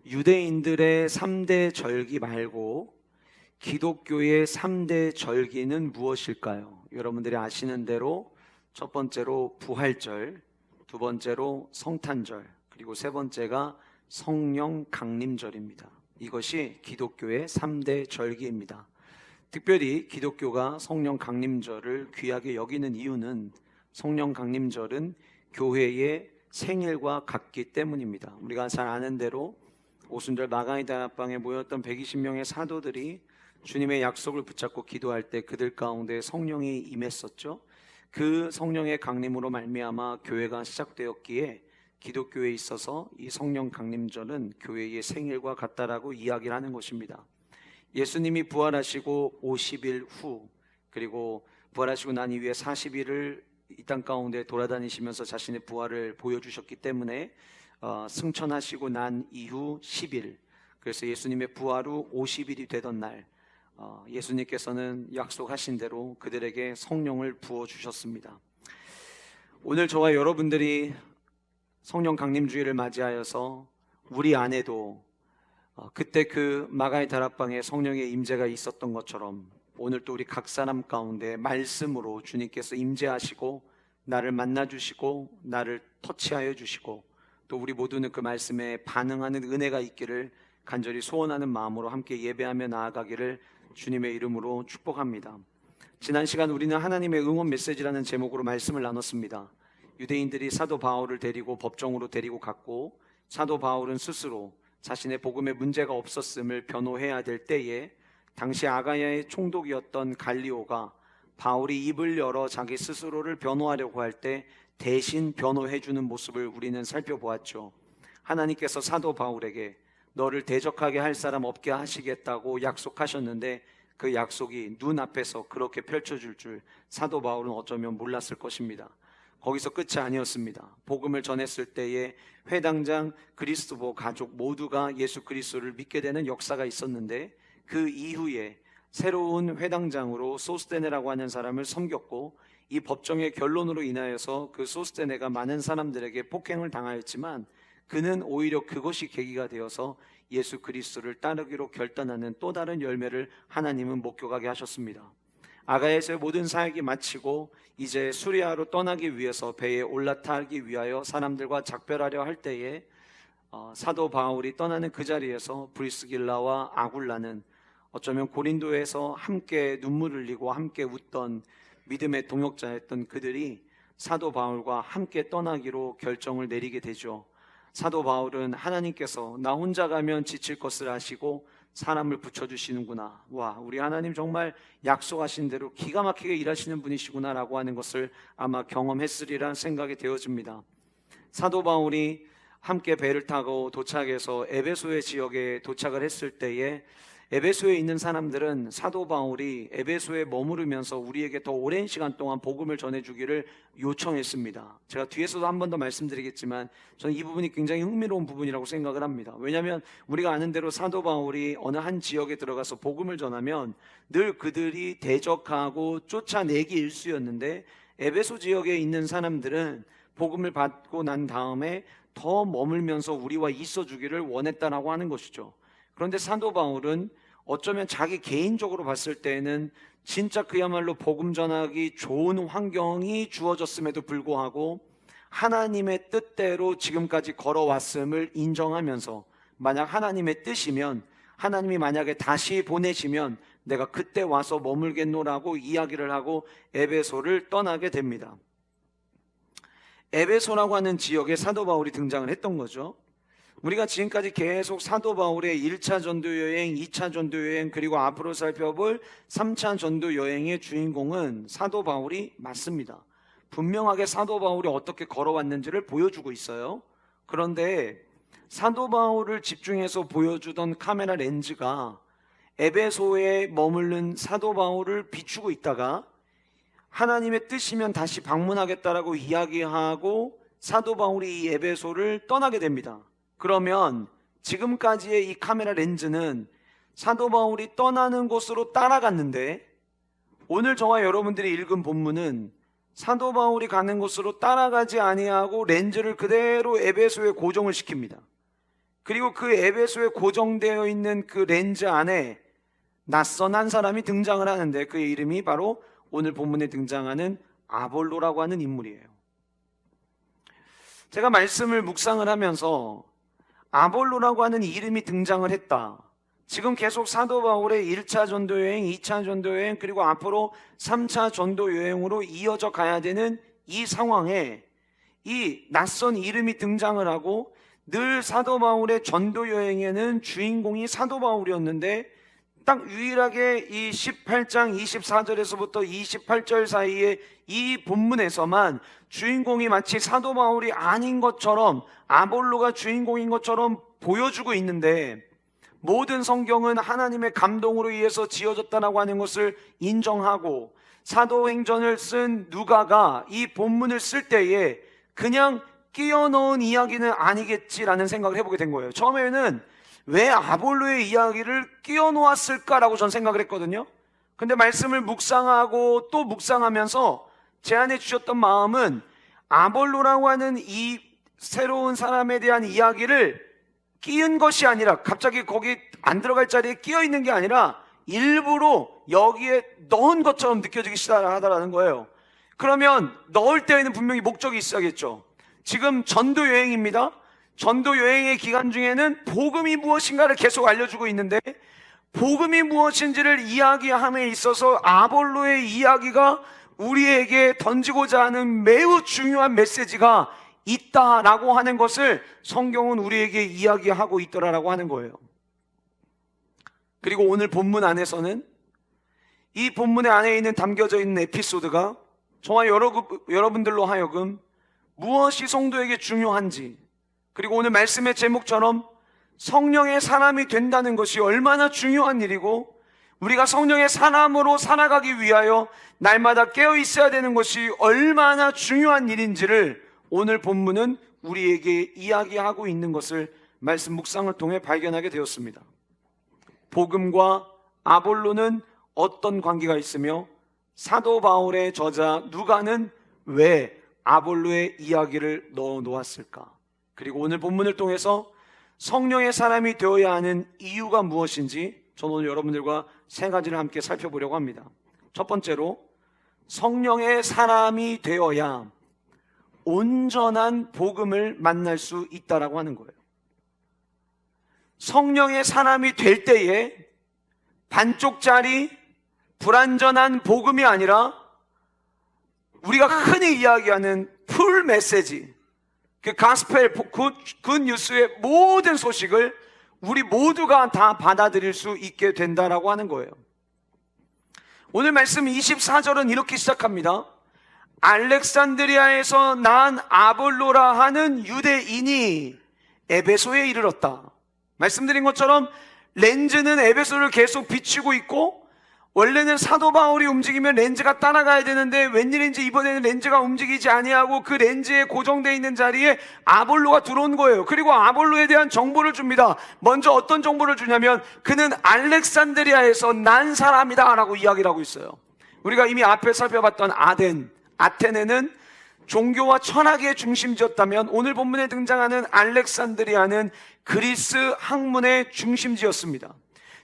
유대인들의 3대 절기 말고 기독교의 3대 절기는 무엇일까요? 여러분들이 아시는 대로 첫 번째로 부활절, 두 번째로 성탄절, 그리고 세 번째가 성령 강림절입니다. 이것이 기독교의 3대 절기입니다. 특별히 기독교가 성령 강림절을 귀하게 여기는 이유는 성령 강림절은 교회의 생일과 같기 때문입니다. 우리가 잘 아는 대로 오순절 마가니 다락방에 모였던 120명의 사도들이 주님의 약속을 붙잡고 기도할 때 그들 가운데 성령이 임했었죠. 그 성령의 강림으로 말미암아 교회가 시작되었기에 기독교에 있어서 이 성령 강림절은 교회의 생일과 같다라고 이야기를 하는 것입니다. 예수님이 부활하시고 50일 후, 그리고 부활하시고 난 이후에 40일을 이 땅 가운데 돌아다니시면서 자신의 부활을 보여주셨기 때문에 승천하시고 난 이후 10일, 그래서 예수님의 부활 후 50일이 되던 날 예수님께서는 약속하신 대로 그들에게 성령을 부어주셨습니다. 오늘 저와 여러분들이 성령 강림주일을 맞이하여서 우리 안에도 그때 그 마가의 다락방에 성령의 임재가 있었던 것처럼 오늘 또 우리 각 사람 가운데 말씀으로 주님께서 임재하시고 나를 만나주시고 나를 터치하여 주시고 또 우리 모두는 그 말씀에 반응하는 은혜가 있기를 간절히 소원하는 마음으로 함께 예배하며 나아가기를 주님의 이름으로 축복합니다. 지난 시간 우리는 하나님의 응원 메시지라는 제목으로 말씀을 나눴습니다. 유대인들이 사도 바울을 데리고 법정으로 데리고 갔고 사도 바울은 스스로 자신의 복음에 문제가 없었음을 변호해야 될 때에 당시 아가야의 총독이었던 갈리오가 바울이 입을 열어 자기 스스로를 변호하려고 할 때 대신 변호해주는 모습을 우리는 살펴보았죠. 하나님께서 사도 바울에게 너를 대적하게 할 사람 없게 하시겠다고 약속하셨는데 그 약속이 눈앞에서 그렇게 펼쳐질 줄 사도 바울은 어쩌면 몰랐을 것입니다. 거기서 끝이 아니었습니다. 복음을 전했을 때에 회당장, 그리스도보 가족 모두가 예수 그리스도를 믿게 되는 역사가 있었는데 그 이후에 새로운 회당장으로 소스테네라고 하는 사람을 섬겼고 이 법정의 결론으로 인하여서 그 소스테네가 많은 사람들에게 폭행을 당하였지만 그는 오히려 그것이 계기가 되어서 예수 그리스도를 따르기로 결단하는 또 다른 열매를 하나님은 목격하게 하셨습니다. 아가야에서의 모든 사역이 마치고 이제 수리아로 떠나기 위해서 배에 올라타기 위하여 사람들과 작별하려 할 때에 사도 바울이 떠나는 그 자리에서 브리스길라와 아굴라는 어쩌면 고린도에서 함께 눈물을 흘리고 함께 웃던 믿음의 동역자였던 그들이 사도 바울과 함께 떠나기로 결정을 내리게 되죠. 사도 바울은 하나님께서 나 혼자 가면 지칠 것을 아시고 사람을 붙여주시는구나, 와, 우리 하나님 정말 약속하신 대로 기가 막히게 일하시는 분이시구나 라고 하는 것을 아마 경험했으리란 생각이 되어집니다. 사도 바울이 함께 배를 타고 도착해서 에베소의 지역에 도착을 했을 때에 에베소에 있는 사람들은 사도 바울이 에베소에 머무르면서 우리에게 더 오랜 시간 동안 복음을 전해주기를 요청했습니다. 제가 뒤에서도 한 번 더 말씀드리겠지만 저는 이 부분이 굉장히 흥미로운 부분이라고 생각을 합니다. 왜냐하면 우리가 아는 대로 사도 바울이 어느 한 지역에 들어가서 복음을 전하면 늘 그들이 대적하고 쫓아내기 일쑤였는데 에베소 지역에 있는 사람들은 복음을 받고 난 다음에 더 머물면서 우리와 있어주기를 원했다라고 하는 것이죠. 그런데 사도 바울은 어쩌면 자기 개인적으로 봤을 때는 진짜 그야말로 복음 전하기 좋은 환경이 주어졌음에도 불구하고 하나님의 뜻대로 지금까지 걸어왔음을 인정하면서 만약 하나님의 뜻이면 하나님이 만약에 다시 보내시면 내가 그때 와서 머물겠노라고 이야기를 하고 에베소를 떠나게 됩니다. 에베소라고 하는 지역에 사도 바울이 등장을 했던 거죠. 우리가 지금까지 계속 사도 바울의 1차 전도 여행, 2차 전도 여행, 그리고 앞으로 살펴볼 3차 전도 여행의 주인공은 사도 바울이 맞습니다. 분명하게 사도 바울이 어떻게 걸어왔는지를 보여주고 있어요. 그런데 사도 바울을 집중해서 보여주던 카메라 렌즈가 에베소에 머무른 사도 바울을 비추고 있다가 하나님의 뜻이면 다시 방문하겠다라고 이야기하고 사도 바울이 이 에베소를 떠나게 됩니다. 그러면 지금까지의 이 카메라 렌즈는 사도 바울이 떠나는 곳으로 따라갔는데 오늘 저와 여러분들이 읽은 본문은 사도 바울이 가는 곳으로 따라가지 아니하고 렌즈를 그대로 에베소에 고정을 시킵니다. 그리고 그 에베소에 고정되어 있는 그 렌즈 안에 낯선 한 사람이 등장을 하는데 그의 이름이 바로 오늘 본문에 등장하는 아볼로라고 하는 인물이에요. 제가 말씀을 묵상을 하면서 아볼로라고 하는 이름이 등장을 했다. 지금 계속 사도 바울의 1차 전도 여행, 2차 전도 여행, 그리고 앞으로 3차 전도 여행으로 이어져 가야 되는 이 상황에 이 낯선 이름이 등장을 하고, 늘 사도 바울의 전도 여행에는 주인공이 사도 바울이었는데 딱 유일하게 이 18장 24절에서부터 28절 사이에 이 본문에서만 주인공이 마치 사도 바울이 아닌 것처럼, 아볼로가 주인공인 것처럼 보여주고 있는데, 모든 성경은 하나님의 감동으로 의해서 지어졌다라고 하는 것을 인정하고, 사도행전을 쓴 누가가 이 본문을 쓸 때에 그냥 끼워 넣은 이야기는 아니겠지라는 생각을 해보게 된 거예요. 처음에는 왜 아볼로의 이야기를 끼워 놓았을까라고 전 생각을 했거든요. 근데 말씀을 묵상하고 또 묵상하면서 제 안에 주셨던 마음은, 아볼로라고 하는 이 새로운 사람에 대한 이야기를 끼운 것이 아니라, 갑자기 거기 안 들어갈 자리에 끼어 있는 게 아니라 일부러 여기에 넣은 것처럼 느껴지기 시작하다라는 거예요. 그러면 넣을 때에는 분명히 목적이 있어야겠죠. 지금 전도 여행입니다. 전도 여행의 기간 중에는 복음이 무엇인가를 계속 알려주고 있는데, 복음이 무엇인지를 이야기함에 있어서 아볼로의 이야기가 우리에게 던지고자 하는 매우 중요한 메시지가 있다라고 하는 것을 성경은 우리에게 이야기하고 있더라라고 하는 거예요. 그리고 오늘 본문 안에서는 이 본문의 안에 있는 담겨져 있는 에피소드가 저와 여러분들로 하여금 무엇이 성도에게 중요한지, 그리고 오늘 말씀의 제목처럼 성령의 사람이 된다는 것이 얼마나 중요한 일이고, 우리가 성령의 사람으로 살아가기 위하여 날마다 깨어 있어야 되는 것이 얼마나 중요한 일인지를 오늘 본문은 우리에게 이야기하고 있는 것을 말씀 묵상을 통해 발견하게 되었습니다. 복음과 아볼로는 어떤 관계가 있으며, 사도 바울의 저자 누가는 왜 아볼로의 이야기를 넣어 놓았을까? 그리고 오늘 본문을 통해서 성령의 사람이 되어야 하는 이유가 무엇인지 저는 오늘 여러분들과 세 가지를 함께 살펴보려고 합니다. 첫 번째로, 성령의 사람이 되어야 온전한 복음을 만날 수 있다라고 하는 거예요. 성령의 사람이 될 때에 반쪽짜리 불완전한 복음이 아니라 우리가 흔히 이야기하는 풀 메시지, 그 가스펠, 굿 뉴스의 모든 소식을 우리 모두가 다 받아들일 수 있게 된다라고 하는 거예요. 오늘 말씀 24절은 이렇게 시작합니다. 알렉산드리아에서 난 아볼로라 하는 유대인이 에베소에 이르렀다. 말씀드린 것처럼 렌즈는 에베소를 계속 비추고 있고, 원래는 사도 바울이 움직이면 렌즈가 따라가야 되는데 웬일인지 이번에는 렌즈가 움직이지 아니하고 그 렌즈에 고정되어 있는 자리에 아볼로가 들어온 거예요. 그리고 아볼로에 대한 정보를 줍니다. 먼저 어떤 정보를 주냐면, 그는 알렉산드리아에서 난 사람이다 라고 이야기를 하고 있어요. 우리가 이미 앞에 살펴봤던 아테네는 종교와 철학의 중심지였다면, 오늘 본문에 등장하는 알렉산드리아는 그리스 학문의 중심지였습니다.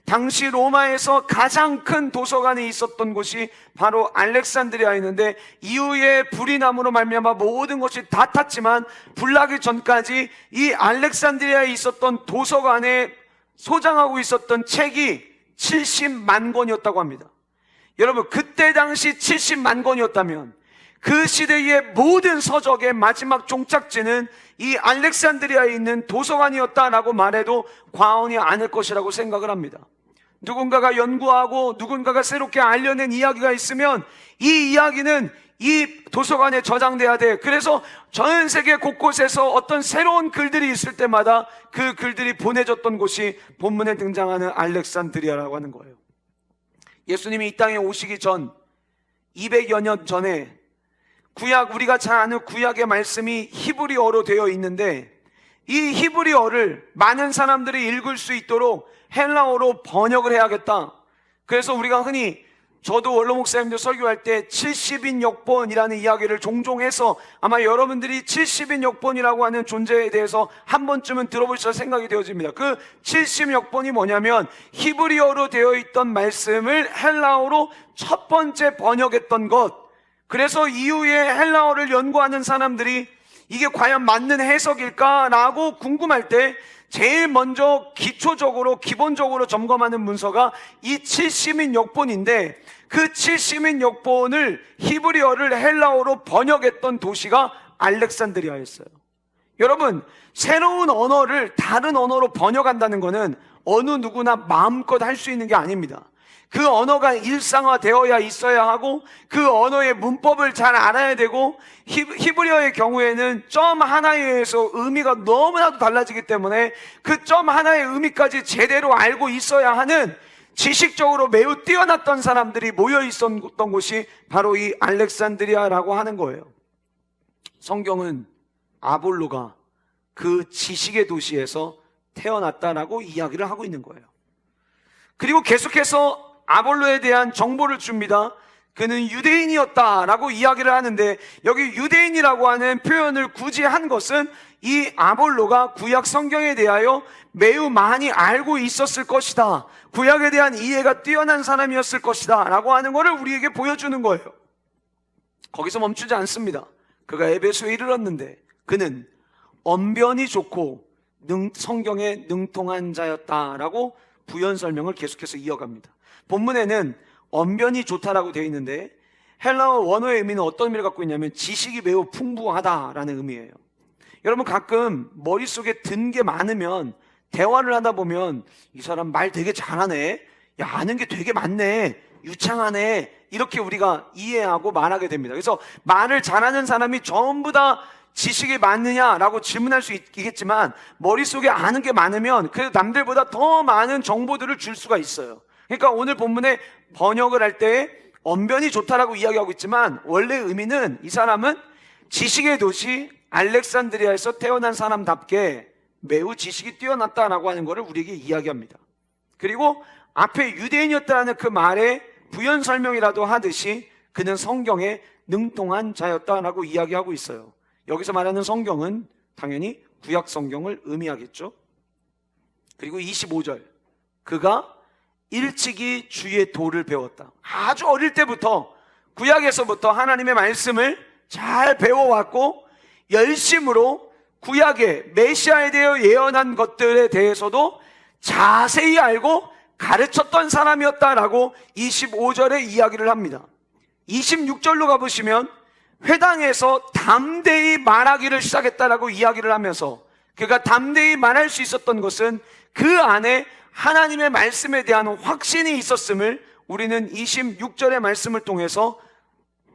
당시 로마에서 가장 큰 도서관이 있었던 곳이 바로 알렉산드리아였는데, 이후에 불이 남으로 말미암아 모든 것이 다 탔지만 불나기 전까지 이 알렉산드리아에 있었던 도서관에 소장하고 있었던 책이 70만 권이었다고 합니다. 여러분, 그때 당시 70만 권이었다면 그 시대의 모든 서적의 마지막 종착지는 이 알렉산드리아에 있는 도서관이었다라고 말해도 과언이 아닐 것이라고 생각을 합니다. 누군가가 연구하고 누군가가 새롭게 알려낸 이야기가 있으면 이 이야기는 이 도서관에 저장돼야 돼. 그래서 전 세계 곳곳에서 어떤 새로운 글들이 있을 때마다 그 글들이 보내졌던 곳이 본문에 등장하는 알렉산드리아라고 하는 거예요. 예수님이 이 땅에 오시기 전 200여 년 전에 구약, 우리가 잘 아는 구약의 말씀이 히브리어로 되어 있는데, 이 히브리어를 많은 사람들이 읽을 수 있도록 헬라어로 번역을 해야겠다. 그래서 우리가 흔히 저도 원로 목사님들 설교할 때 70인 역본이라는 이야기를 종종 해서 아마 여러분들이 70인 역본이라고 하는 존재에 대해서 한 번쯤은 들어보실 생각이 되어집니다. 그 70 역본이 뭐냐면 히브리어로 되어 있던 말씀을 헬라어로 첫 번째 번역했던 것. 그래서 이후에 헬라어를 연구하는 사람들이 이게 과연 맞는 해석일까라고 궁금할 때 제일 먼저 기본적으로 점검하는 문서가 이 70인 역본인데, 그 70인 역본을 히브리어를 헬라어로 번역했던 도시가 알렉산드리아였어요. 여러분, 새로운 언어를 다른 언어로 번역한다는 것은 어느 누구나 마음껏 할 수 있는 게 아닙니다. 그 언어가 일상화되어야 있어야 하고, 그 언어의 문법을 잘 알아야 되고, 히브리어의 경우에는 점 하나에 의해서 의미가 너무나도 달라지기 때문에 그 점 하나의 의미까지 제대로 알고 있어야 하는 지식적으로 매우 뛰어났던 사람들이 모여 있었던 곳이 바로 이 알렉산드리아라고 하는 거예요. 성경은 아볼로가 그 지식의 도시에서 태어났다라고 이야기를 하고 있는 거예요. 그리고 계속해서 아볼로에 대한 정보를 줍니다. 그는 유대인이었다라고 이야기를 하는데, 여기 유대인이라고 하는 표현을 굳이 한 것은 이 아볼로가 구약 성경에 대하여 매우 많이 알고 있었을 것이다, 구약에 대한 이해가 뛰어난 사람이었을 것이다 라고 하는 것을 우리에게 보여주는 거예요. 거기서 멈추지 않습니다. 그가 에베소에 이르렀는데 그는 언변이 좋고 성경에 능통한 자였다라고 부연 설명을 계속해서 이어갑니다. 본문에는 언변이 좋다라고 되어 있는데 헬라어 원어의 의미는 어떤 의미를 갖고 있냐면 지식이 매우 풍부하다라는 의미예요. 여러분, 가끔 머릿속에 든 게 많으면 대화를 하다 보면 이 사람 말 되게 잘하네, 야, 아는 게 되게 많네, 유창하네, 이렇게 우리가 이해하고 말하게 됩니다. 그래서 말을 잘하는 사람이 전부 다 지식이 많느냐라고 질문할 수 있겠지만 머릿속에 아는 게 많으면 그래도 남들보다 더 많은 정보들을 줄 수가 있어요. 그러니까 오늘 본문에 번역을 할 때 언변이 좋다라고 이야기하고 있지만 원래 의미는 이 사람은 지식의 도시 알렉산드리아에서 태어난 사람답게 매우 지식이 뛰어났다라고 하는 것을 우리에게 이야기합니다. 그리고 앞에 유대인이었다는 그 말에 부연 설명이라도 하듯이 그는 성경에 능통한 자였다라고 이야기하고 있어요. 여기서 말하는 성경은 당연히 구약 성경을 의미하겠죠. 그리고 25절, 그가 일찍이 주의 도를 배웠다. 아주 어릴 때부터 구약에서부터 하나님의 말씀을 잘 배워왔고 열심으로 구약의 메시아에 대해 예언한 것들에 대해서도 자세히 알고 가르쳤던 사람이었다라고 25절에 이야기를 합니다. 26절로 가보시면 회당에서 담대히 말하기를 시작했다라고 이야기를 하면서 그가 담대히 말할 수 있었던 것은 그 안에 하나님의 말씀에 대한 확신이 있었음을 우리는 26절의 말씀을 통해서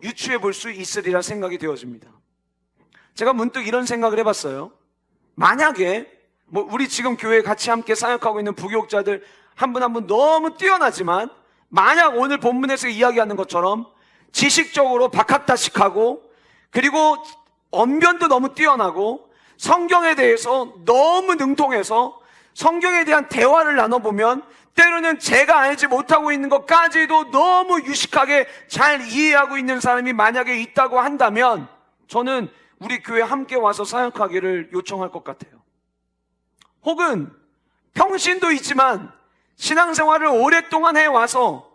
유추해 볼 수 있으리라 생각이 되어집니다. 제가 문득 이런 생각을 해봤어요. 만약에 우리 지금 교회에 같이 함께 사역하고 있는 부교육자들 한 분 한 분 너무 뛰어나지만 만약 오늘 본문에서 이야기하는 것처럼 지식적으로 박학다식하고 그리고 언변도 너무 뛰어나고 성경에 대해서 너무 능통해서 성경에 대한 대화를 나눠보면 때로는 제가 알지 못하고 있는 것까지도 너무 유식하게 잘 이해하고 있는 사람이 만약에 있다고 한다면 저는 우리 교회 함께 와서 사역하기를 요청할 것 같아요. 혹은 평신도 있지만 신앙생활을 오랫동안 해와서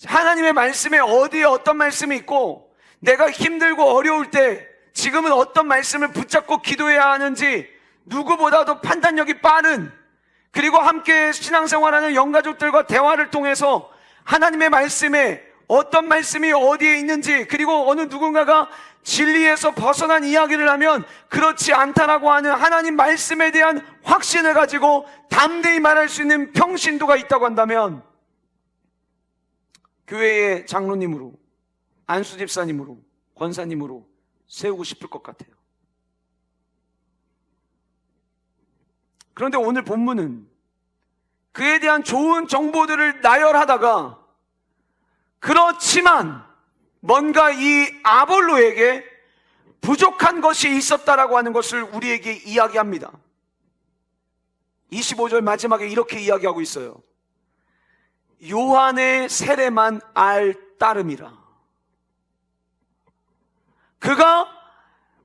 하나님의 말씀에 어디에 어떤 말씀이 있고 내가 힘들고 어려울 때 지금은 어떤 말씀을 붙잡고 기도해야 하는지 누구보다도 판단력이 빠른, 그리고 함께 신앙생활하는 영가족들과 대화를 통해서 하나님의 말씀에 어떤 말씀이 어디에 있는지, 그리고 어느 누군가가 진리에서 벗어난 이야기를 하면 그렇지 않다라고 하는 하나님 말씀에 대한 확신을 가지고 담대히 말할 수 있는 평신도가 있다고 한다면 교회의 장로님으로, 안수집사님으로, 권사님으로 세우고 싶을 것 같아요. 그런데 오늘 본문은 그에 대한 좋은 정보들을 나열하다가 그렇지만 뭔가 이 아볼로에게 부족한 것이 있었다라고 하는 것을 우리에게 이야기합니다. 25절 마지막에 이렇게 이야기하고 있어요. 요한의 세례만 알 따름이라. 그가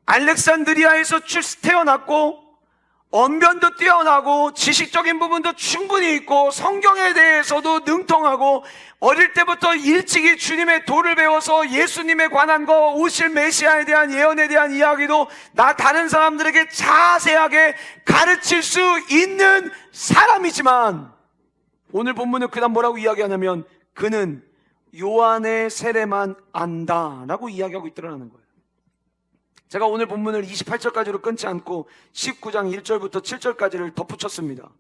알렉산드리아에서 태어났고 언변도 뛰어나고 지식적인 부분도 충분히 있고 성경에 대해서도 능통하고 어릴 때부터 일찍이 주님의 도를 배워서 예수님에 관한 거, 오실 메시아에 대한 예언에 대한 이야기도 다른 사람들에게 자세하게 가르칠 수 있는 사람이지만, 오늘 본문은 그다음 뭐라고 이야기하냐면 그는 요한의 세례만 안다라고 이야기하고 있더라는 거예요. 제가 오늘 본문을 28절까지로 끊지 않고 19장 1절부터 7절까지를 덧붙였습니다.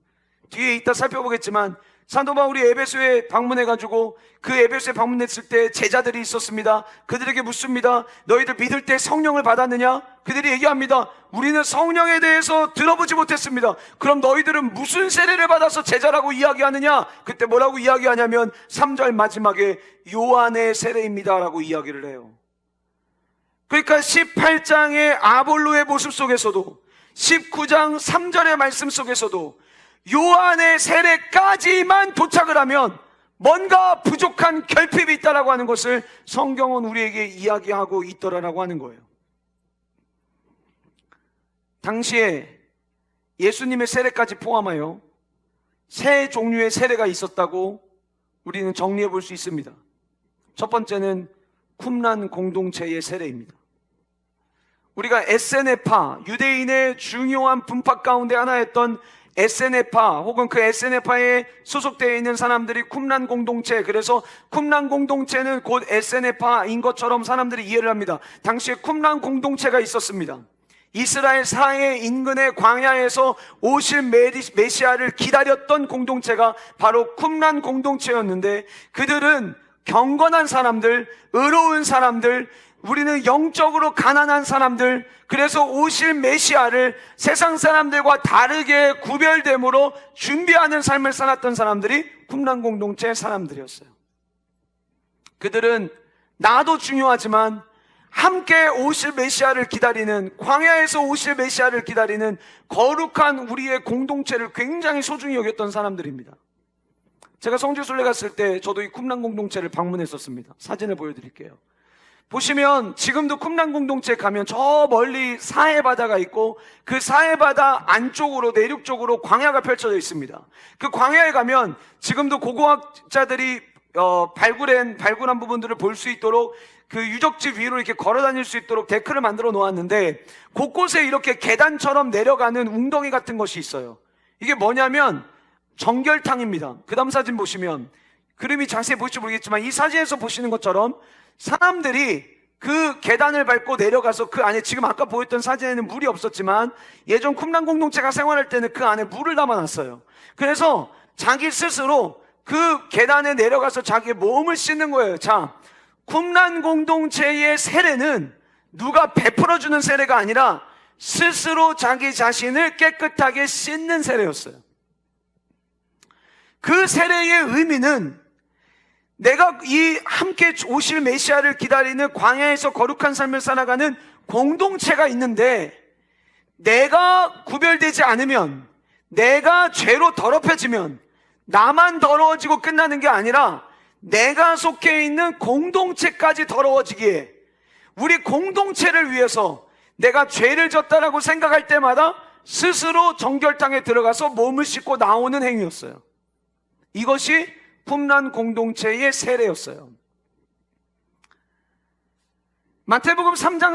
뒤에 이따 살펴보겠지만 사도 바울이 에베소에 방문해가지고 그 에베소에 방문했을 때 제자들이 있었습니다. 그들에게 묻습니다. 너희들 믿을 때 성령을 받았느냐? 그들이 얘기합니다. 우리는 성령에 대해서 들어보지 못했습니다. 그럼 너희들은 무슨 세례를 받아서 제자라고 이야기하느냐? 그때 뭐라고 이야기하냐면 3절 마지막에 요한의 세례입니다 라고 이야기를 해요. 그러니까 18장의 아볼로의 모습 속에서도 19장 3절의 말씀 속에서도 요한의 세례까지만 도착을 하면 뭔가 부족한 결핍이 있다라고 하는 것을 성경은 우리에게 이야기하고 있더라라고 하는 거예요. 당시에 예수님의 세례까지 포함하여 세 종류의 세례가 있었다고 우리는 정리해 볼 수 있습니다. 첫 번째는 쿰란 공동체의 세례입니다. 우리가 에세네파, 유대인의 중요한 분파 가운데 하나였던 에세네파 혹은 그 에세네파에 소속되어 있는 사람들이 쿰란 공동체, 그래서 쿰란 공동체는 곧 에세네파인 것처럼 사람들이 이해를 합니다. 당시에 쿰란 공동체가 있었습니다. 이스라엘 사해 인근의 광야에서 오실 메시아를 기다렸던 공동체가 바로 쿰란 공동체였는데, 그들은 경건한 사람들, 의로운 사람들, 우리는 영적으로 가난한 사람들, 그래서 오실 메시아를 세상 사람들과 다르게 구별됨으로 준비하는 삶을 살았던 사람들이 쿰란 공동체의 사람들이었어요. 그들은 나도 중요하지만 함께 오실 메시아를 기다리는, 광야에서 오실 메시아를 기다리는 거룩한 우리의 공동체를 굉장히 소중히 여겼던 사람들입니다. 제가 성지순례 갔을 때 저도 이 쿰란 공동체를 방문했었습니다. 사진을 보여드릴게요. 보시면 지금도 쿰란 공동체에 가면 저 멀리 사해바다가 있고 그 사해바다 안쪽으로 내륙 쪽으로 광야가 펼쳐져 있습니다. 그 광야에 가면 지금도 고고학자들이 발굴한 부분들을 볼 수 있도록 그 유적지 위로 이렇게 걸어 다닐 수 있도록 데크를 만들어 놓았는데, 곳곳에 이렇게 계단처럼 내려가는 웅덩이 같은 것이 있어요. 이게 뭐냐면 정결탕입니다. 그 다음 사진 보시면, 그림이 자세히 보실지 모르겠지만 이 사진에서 보시는 것처럼 사람들이 그 계단을 밟고 내려가서 그 안에, 지금 아까 보였던 사진에는 물이 없었지만 예전 쿰란 공동체가 생활할 때는 그 안에 물을 담아놨어요. 그래서 자기 스스로 그 계단에 내려가서 자기의 몸을 씻는 거예요. 자, 쿰란 공동체의 세례는 누가 베풀어주는 세례가 아니라 스스로 자기 자신을 깨끗하게 씻는 세례였어요. 그 세례의 의미는 내가 이 함께 오실 메시아를 기다리는 광야에서 거룩한 삶을 살아가는 공동체가 있는데, 내가 구별되지 않으면, 내가 죄로 더럽혀지면 나만 더러워지고 끝나는 게 아니라 내가 속해 있는 공동체까지 더러워지기에, 우리 공동체를 위해서 내가 죄를 졌다라고 생각할 때마다 스스로 정결탕에 들어가서 몸을 씻고 나오는 행위였어요. 이것이 쿰란 공동체의 세례였어요. 마태복음 3장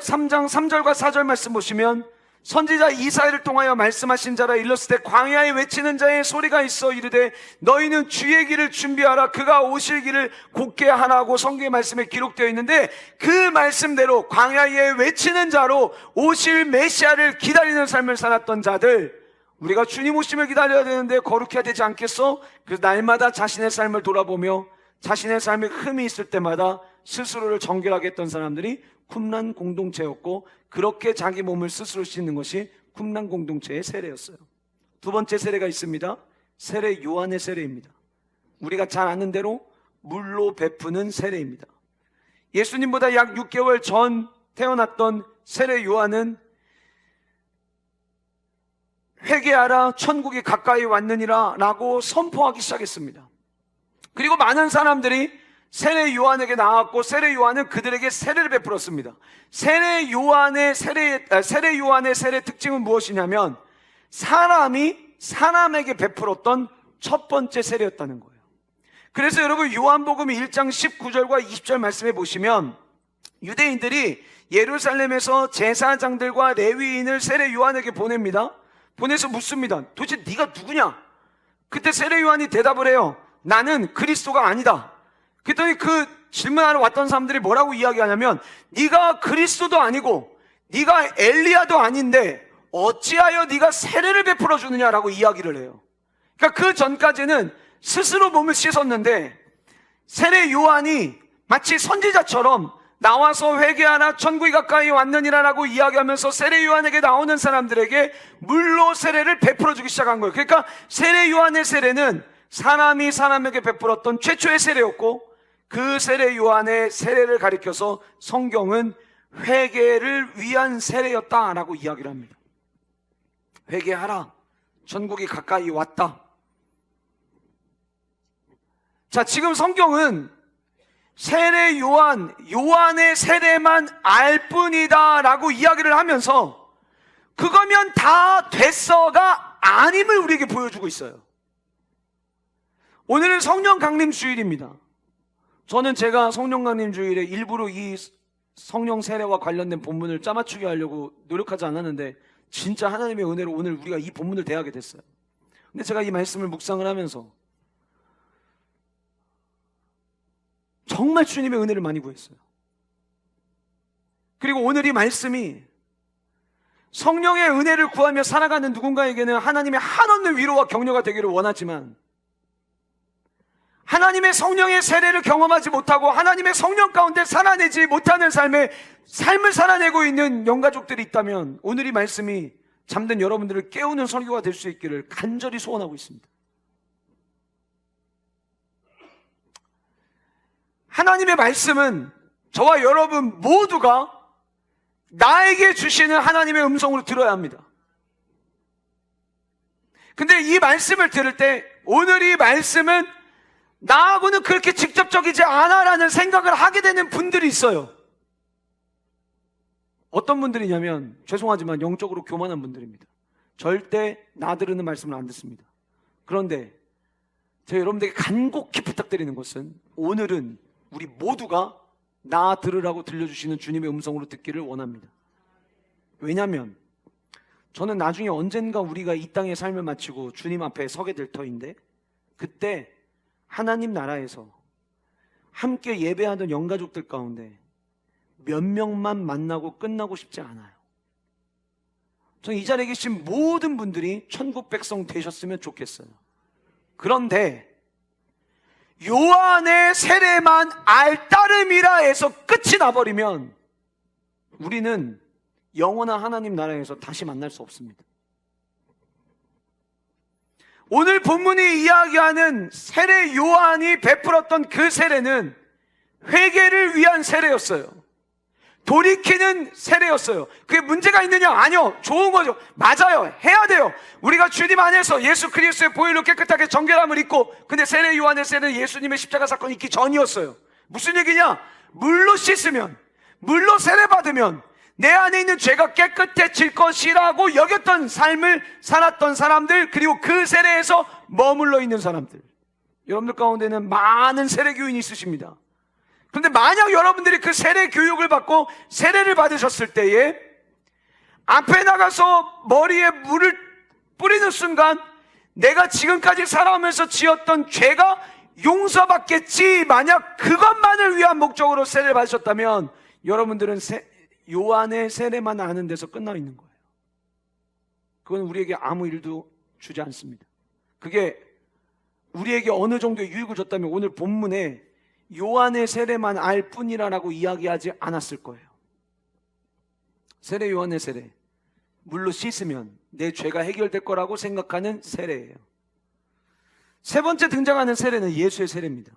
3절과 4절 말씀 보시면, 선지자 이사야를 통하여 말씀하신 자라 일렀을 때 광야에 외치는 자의 소리가 있어 이르되 너희는 주의 길을 준비하라, 그가 오실 길을 곧게 하라고 성경의 말씀에 기록되어 있는데, 그 말씀대로 광야에 외치는 자로 오실 메시아를 기다리는 삶을 살았던 자들, 우리가 주님 오심을 기다려야 되는데 거룩해야 되지 않겠어? 그래서 날마다 자신의 삶을 돌아보며 자신의 삶에 흠이 있을 때마다 스스로를 정결하게 했던 사람들이 쿰란 공동체였고, 그렇게 자기 몸을 스스로 씻는 것이 쿰란 공동체의 세례였어요. 두 번째 세례가 있습니다. 세례 요한의 세례입니다. 우리가 잘 아는 대로 물로 베푸는 세례입니다. 예수님보다 약 6개월 전 태어났던 세례 요한은 회개하라, 천국이 가까이 왔느니라 라고 선포하기 시작했습니다. 그리고 많은 사람들이 세례 요한에게 나왔고 세례 요한은 그들에게 세례를 베풀었습니다. 세례 요한의 세례 특징은 무엇이냐면 사람에게 베풀었던 첫 번째 세례였다는 거예요. 그래서 여러분 요한복음 1장 19절과 20절 말씀해 보시면 유대인들이 예루살렘에서 제사장들과 레위인을 세례 요한에게 보냅니다. 보내서 묻습니다. 도대체 네가 누구냐? 그때 세례 요한이 대답을 해요. 나는 그리스도가 아니다. 그랬더니 그 질문하러 왔던 사람들이 뭐라고 이야기하냐면 네가 그리스도도 아니고 네가 엘리야도 아닌데 어찌하여 네가 세례를 베풀어 주느냐라고 이야기를 해요. 그러니까 그 전까지는 스스로 몸을 씻었는데 세례 요한이 마치 선지자처럼 나와서 회개하라 천국이 가까이 왔느니라라고 이야기하면서 세례 요한에게 나오는 사람들에게 물로 세례를 베풀어 주기 시작한 거예요. 그러니까 세례 요한의 세례는 사람이 사람에게 베풀었던 최초의 세례였고 그 세례 요한의 세례를 가리켜서 성경은 회개를 위한 세례였다라고 이야기를 합니다. 회개하라 천국이 가까이 왔다. 자, 지금 성경은 세례 요한의 세례만 알 뿐이다 라고 이야기를 하면서 그거면 다 됐어가 아님을 우리에게 보여주고 있어요. 오늘은 성령 강림 주일입니다. 저는 제가 성령 강림 주일에 일부러 이 성령 세례와 관련된 본문을 짜맞추게 하려고 노력하지 않았는데 진짜 하나님의 은혜로 오늘 우리가 이 본문을 대하게 됐어요. 근데 제가 이 말씀을 묵상을 하면서 정말 주님의 은혜를 많이 구했어요. 그리고 오늘 이 말씀이 성령의 은혜를 구하며 살아가는 누군가에게는 하나님의 한없는 위로와 격려가 되기를 원하지만 하나님의 성령의 세례를 경험하지 못하고 하나님의 성령 가운데 살아내지 못하는 삶을 살아내고 있는 영가족들이 있다면 오늘 이 말씀이 잠든 여러분들을 깨우는 설교가 될 수 있기를 간절히 소원하고 있습니다. 하나님의 말씀은 저와 여러분 모두가 나에게 주시는 하나님의 음성으로 들어야 합니다. 근데 이 말씀을 들을 때 오늘 이 말씀은 나하고는 그렇게 직접적이지 않아라는 생각을 하게 되는 분들이 있어요. 어떤 분들이냐면 죄송하지만 영적으로 교만한 분들입니다. 절대 나 들으는 말씀을 안 듣습니다. 그런데 제가 여러분들에게 간곡히 부탁드리는 것은 오늘은 우리 모두가 나 들으라고 들려주시는 주님의 음성으로 듣기를 원합니다. 왜냐하면 저는 나중에 언젠가 우리가 이 땅의 삶을 마치고 주님 앞에 서게 될 터인데 그때 하나님 나라에서 함께 예배하던 영가족들 가운데 몇 명만 만나고 끝나고 싶지 않아요. 저는 이 자리에 계신 모든 분들이 천국 백성 되셨으면 좋겠어요. 그런데 요한의 세례만 알따름이라 해서 끝이 나버리면 우리는 영원한 하나님 나라에서 다시 만날 수 없습니다. 오늘 본문이 이야기하는 세례 요한이 베풀었던 그 세례는 회개를 위한 세례였어요. 돌이키는 세례였어요. 그게 문제가 있느냐? 아니요. 좋은 거죠. 맞아요. 해야 돼요. 우리가 주님 안에서 예수 그리스도의 보혈로 깨끗하게 정결함을 입고, 근데 세례 요한의 세례는 예수님의 십자가 사건이 있기 전이었어요. 무슨 얘기냐? 물로 씻으면, 물로 세례 받으면 내 안에 있는 죄가 깨끗해질 것이라고 여겼던 삶을 살았던 사람들, 그리고 그 세례에서 머물러 있는 사람들, 여러분들 가운데는 많은 세례 교인이 있으십니다. 그런데 만약 여러분들이 그 세례 교육을 받고 세례를 받으셨을 때에 앞에 나가서 머리에 물을 뿌리는 순간 내가 지금까지 살아오면서 지었던 죄가 용서받겠지, 만약 그것만을 위한 목적으로 세례를 받으셨다면 여러분들은 요한의 세례만 아는 데서 끝나 있는 거예요. 그건 우리에게 아무 일도 주지 않습니다. 그게 우리에게 어느 정도의 유익을 줬다면 오늘 본문에 요한의 세례만 알 뿐이라고 이야기하지 않았을 거예요. 세례 요한의 세례, 물로 씻으면 내 죄가 해결될 거라고 생각하는 세례예요. 세 번째 등장하는 세례는 예수의 세례입니다.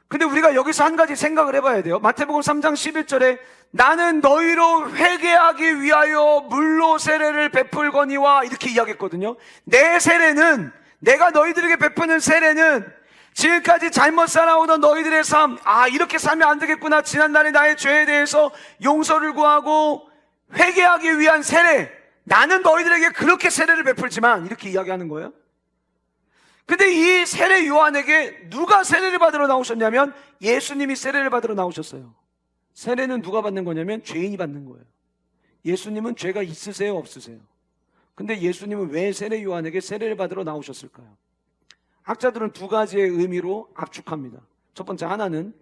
근데 우리가 여기서 한 가지 생각을 해봐야 돼요. 마태복음 3장 11절에 나는 너희로 회개하기 위하여 물로 세례를 베풀거니와 이렇게 이야기했거든요. 내 세례는, 내가 너희들에게 베푸는 세례는 지금까지 잘못 살아오던 너희들의 삶, 이렇게 살면 안 되겠구나. 지난날의 나의 죄에 대해서 용서를 구하고 회개하기 위한 세례, 나는 너희들에게 그렇게 세례를 베풀지만, 이렇게 이야기하는 거예요. 근데 이 세례 요한에게 누가 세례를 받으러 나오셨냐면 예수님이 세례를 받으러 나오셨어요. 세례는 누가 받는 거냐면 죄인이 받는 거예요. 예수님은 죄가 있으세요, 없으세요? 근데 예수님은 왜 세례 요한에게 세례를 받으러 나오셨을까요? 학자들은 두 가지의 의미로 압축합니다. 첫 번째, 하나는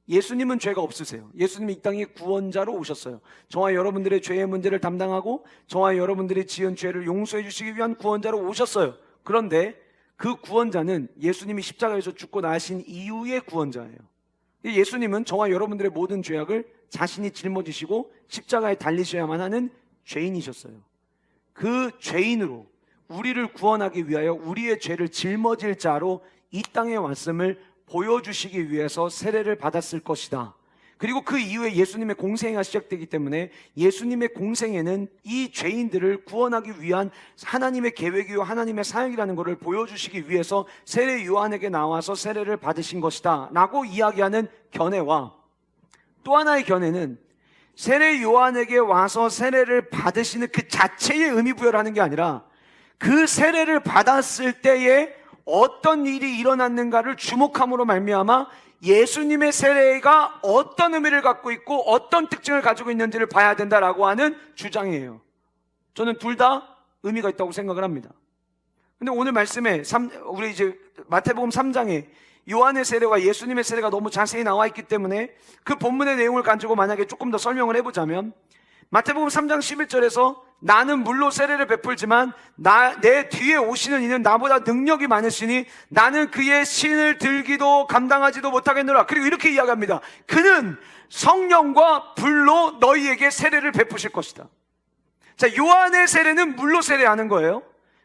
예수님은 죄가 없으세요. 예수님이 이 땅에 구원자로 오셨어요. 저와 여러분들의 죄의 문제를 담당하고 저와 여러분들이 지은 죄를 용서해 주시기 위한 구원자로 오셨어요. 그런데 그 구원자는 예수님이 십자가에서 죽고 나신 이후의 구원자예요. 예수님은 저와 여러분들의 모든 죄악을 자신이 짊어지시고 십자가에 달리셔야만 하는 죄인이셨어요. 그 죄인으로 우리를 구원하기 위하여 우리의 죄를 짊어질 자로 이 땅에 왔음을 보여주시기 위해서 세례를 받았을 것이다. 그리고 그 이후에 예수님의 공생애가 시작되기 때문에 예수님의 공생애는 이 죄인들을 구원하기 위한 하나님의 계획이요 하나님의 사역이라는 것을 보여주시기 위해서 세례 요한에게 나와서 세례를 받으신 것이다 라고 이야기하는 견해와, 또 하나의 견해는 세례 요한에게 와서 세례를 받으시는 그 자체의 의미 부여를 하는 게 아니라 그 세례를 받았을 때에 어떤 일이 일어났는가를 주목함으로 말미암아 예수님의 세례가 어떤 의미를 갖고 있고 어떤 특징을 가지고 있는지를 봐야 된다라고 하는 주장이에요. 저는 둘 다 의미가 있다고 생각을 합니다. 근데 오늘 말씀에 우리 이제 마태복음 3장에 요한의 세례와 예수님의 세례가 너무 자세히 나와 있기 때문에 그 본문의 내용을 가지고 만약에 조금 더 설명을 해보자면, 마태복음 3장 11절에서 나는 물로 세례를 베풀지만 내 뒤에 오시는 이는 나보다 능력이 많으시니 나는 그의 신을 들기도 감당하지도 못하겠노라. 그리고 이렇게 이야기합니다. 그는 성령과 불로 너희에게 세례를 베푸실 것이다. 자, 요한의 세례는 물로 세례하는 거예요.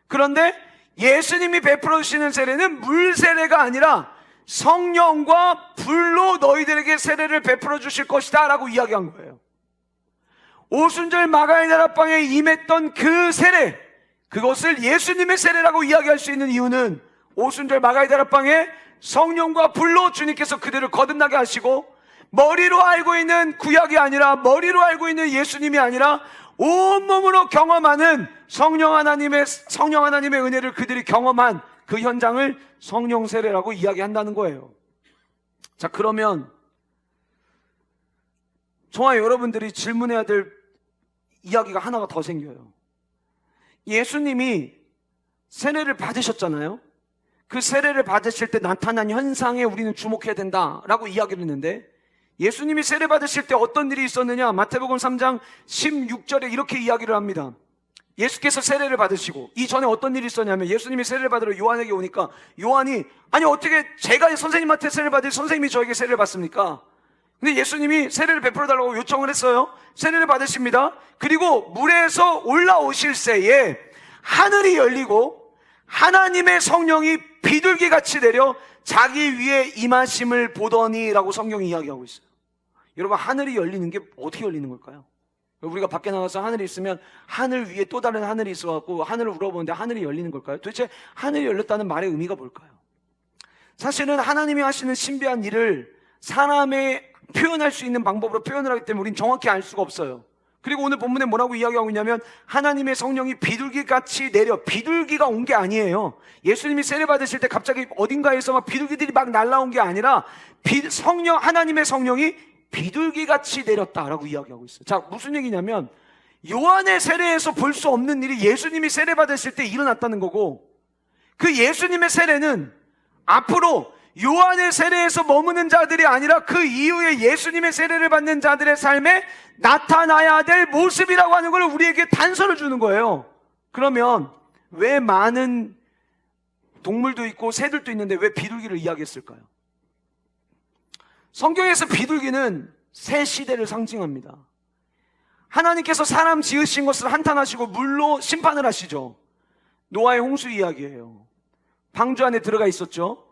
그런데 예수님이 베풀어 주시는 세례는 물 세례가 아니라 성령과 불로 너희들에게 세례를 베풀어 주실 것이다 라고 이야기한 거예요. 오순절 마가의 다락방에 임했던 그 세례, 그것을 예수님의 세례라고 이야기할 수 있는 이유는 오순절 마가의 다락방에 성령과 불로 주님께서 그들을 거듭나게 하시고, 머리로 알고 있는 구약이 아니라, 머리로 알고 있는 예수님이 아니라 온몸으로 경험하는 성령 하나님의 은혜를 그들이 경험한 그 현장을 성령 세례라고 이야기한다는 거예요. 자, 그러면 저와 여러분들이 질문해야 될 이야기가 하나가 더 생겨요. 예수님이 세례를 받으셨잖아요. 그 세례를 받으실 때 나타난 현상에 우리는 주목해야 된다라고 이야기를 했는데, 예수님이 세례 받으실 때 어떤 일이 있었느냐? 마태복음 3장 16절에 이렇게 이야기를 합니다. 예수께서 세례를 받으시고 이전에 어떤 일이 있었냐면, 예수님이 세례를 받으러 요한에게 오니까 요한이, 아니 어떻게 제가 선생님한테 세례를 받을 선생님이 저에게 세례를 받습니까? 근데 예수님이 세례를 베풀어 달라고 요청을 했어요. 세례를 받으십니다. 그리고 물에서 올라오실 새에 하늘이 열리고 하나님의 성령이 비둘기같이 내려 자기 위에 임하심을 보더니 라고 성경이 이야기하고 있어요. 여러분, 하늘이 열리는 게 어떻게 열리는 걸까요? 우리가 밖에 나가서 하늘이 있으면 하늘 위에 또 다른 하늘이 있어갖고 하늘을 우러보는데 하늘이 열리는 걸까요? 도대체 하늘이 열렸다는 말의 의미가 뭘까요? 사실은 하나님이 하시는 신비한 일을 사람의 표현할 수 있는 방법으로 표현을 하기 때문에 우린 정확히 알 수가 없어요. 그리고 오늘 본문에 뭐라고 이야기하고 있냐면, 하나님의 성령이 비둘기같이 내려, 비둘기가 온 게 아니에요. 예수님이 세례 받으실 때 갑자기 어딘가에서 막 비둘기들이 막 날라온 게 아니라 하나님의 성령이 비둘기같이 내렸다라고 이야기하고 있어요. 자, 무슨 얘기냐면 요한의 세례에서 볼 수 없는 일이 예수님이 세례 받으실 때 일어났다는 거고, 그 예수님의 세례는 앞으로 요한의 세례에서 머무는 자들이 아니라 그 이후에 예수님의 세례를 받는 자들의 삶에 나타나야 될 모습이라고 하는 걸 우리에게 단서를 주는 거예요. 그러면 왜 많은 동물도 있고 새들도 있는데 왜 비둘기를 이야기했을까요? 성경에서 비둘기는 새 시대를 상징합니다. 하나님께서 사람 지으신 것을 한탄하시고 물로 심판을 하시죠. 노아의 홍수 이야기예요. 방주 안에 들어가 있었죠.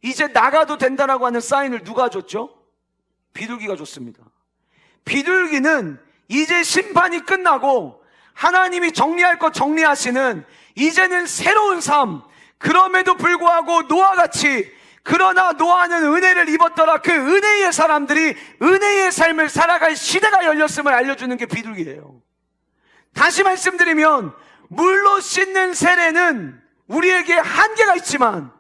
이제 나가도 된다라고 하는 사인을 누가 줬죠? 비둘기가 줬습니다. 비둘기는 이제 심판이 끝나고 하나님이 정리할 것 정리하시는 이제는 새로운 삶, 그럼에도 불구하고 노아같이 그러나 노아는 은혜를 입었더라. 그 은혜의 사람들이 은혜의 삶을 살아갈 시대가 열렸음을 알려주는 게 비둘기예요. 다시 말씀드리면 물로 씻는 세례는 우리에게 한계가 있지만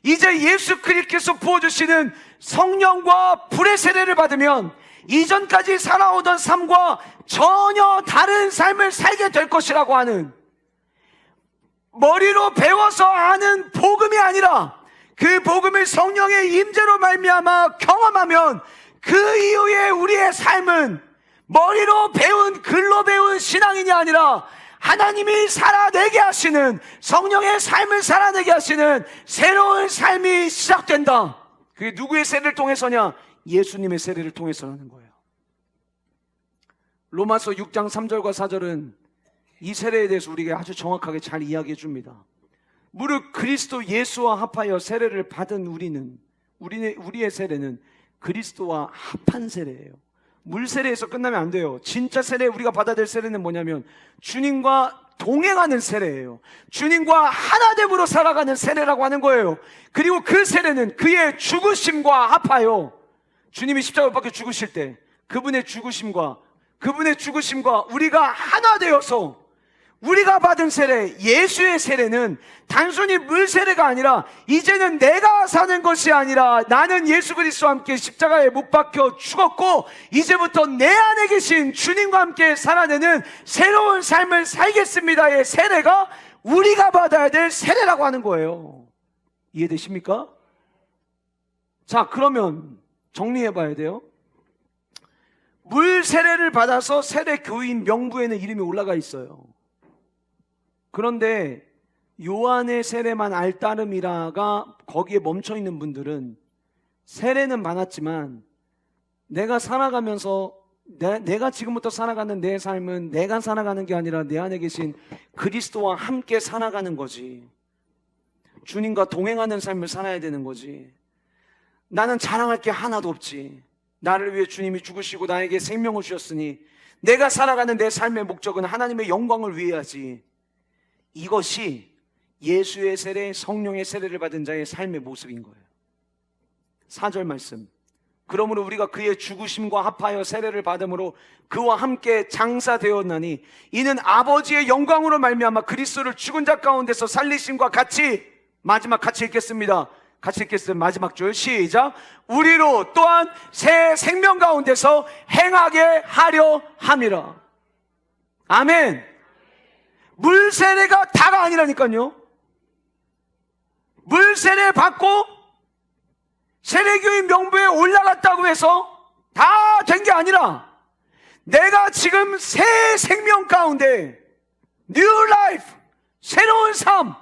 이제 예수 그리스도께서 부어주시는 성령과 불의 세례를 받으면 이전까지 살아오던 삶과 전혀 다른 삶을 살게 될 것이라고 하는, 머리로 배워서 아는 복음이 아니라 그 복음을 성령의 임재로 말미암아 경험하면 그 이후에 우리의 삶은 머리로 배운, 글로 배운 신앙인이 아니라 하나님이 살아내게 하시는, 성령의 삶을 살아내게 하시는 새로운 삶이 시작된다. 그게 누구의 세례를 통해서냐? 예수님의 세례를 통해서라는 거예요. 로마서 6장 3절과 4절은 이 세례에 대해서 우리에게 아주 정확하게 잘 이야기해 줍니다. 무릇 그리스도 예수와 합하여 세례를 받은 우리의 세례는 그리스도와 합한 세례예요. 물 세례에서 끝나면 안 돼요. 진짜 세례, 우리가 받아야 될 세례는 뭐냐면 주님과 동행하는 세례예요. 주님과 하나됨으로 살아가는 세례라고 하는 거예요. 그리고 그 세례는 그의 죽으심과 합하여, 주님이 십자가 못 박혀 죽으실 때 그분의 죽으심과 우리가 하나 되어서 우리가 받은 세례, 예수의 세례는 단순히 물 세례가 아니라 이제는 내가 사는 것이 아니라 나는 예수 그리스도와 함께 십자가에 못 박혀 죽었고 이제부터 내 안에 계신 주님과 함께 살아내는 새로운 삶을 살겠습니다의 세례가 우리가 받아야 될 세례라고 하는 거예요. 이해되십니까? 자, 그러면 정리해 봐야 돼요. 물 세례를 받아서 세례 교인 명부에는 이름이 올라가 있어요. 그런데 요한의 세례만 알 따름이라가 거기에 멈춰 있는 분들은 세례는 많았지만 내가 살아가면서 내가 지금부터 살아가는 내 삶은 내가 살아가는 게 아니라 내 안에 계신 그리스도와 함께 살아가는 거지. 주님과 동행하는 삶을 살아야 되는 거지. 나는 자랑할 게 하나도 없지. 나를 위해 주님이 죽으시고 나에게 생명을 주셨으니 내가 살아가는 내 삶의 목적은 하나님의 영광을 위해야지. 이것이 예수의 세례, 성령의 세례를 받은 자의 삶의 모습인 거예요. 4절 말씀. 그러므로 우리가 그의 죽으심과 합하여 세례를 받음으로 그와 함께 장사되었나니 이는 아버지의 영광으로 말미암아 그리스도를 죽은 자 가운데서 살리심과 같이, 마지막 같이 읽겠습니다. 같이 읽겠습니다. 마지막 줄 시작. 우리로 또한 새 생명 가운데서 행하게 하려 함이라. 아멘. 물 세례가 다가 아니라니까요. 물 세례 받고 세례교인 명부에 올라갔다고 해서 다 된 게 아니라 내가 지금 새 생명 가운데 New Life, 새로운 삶,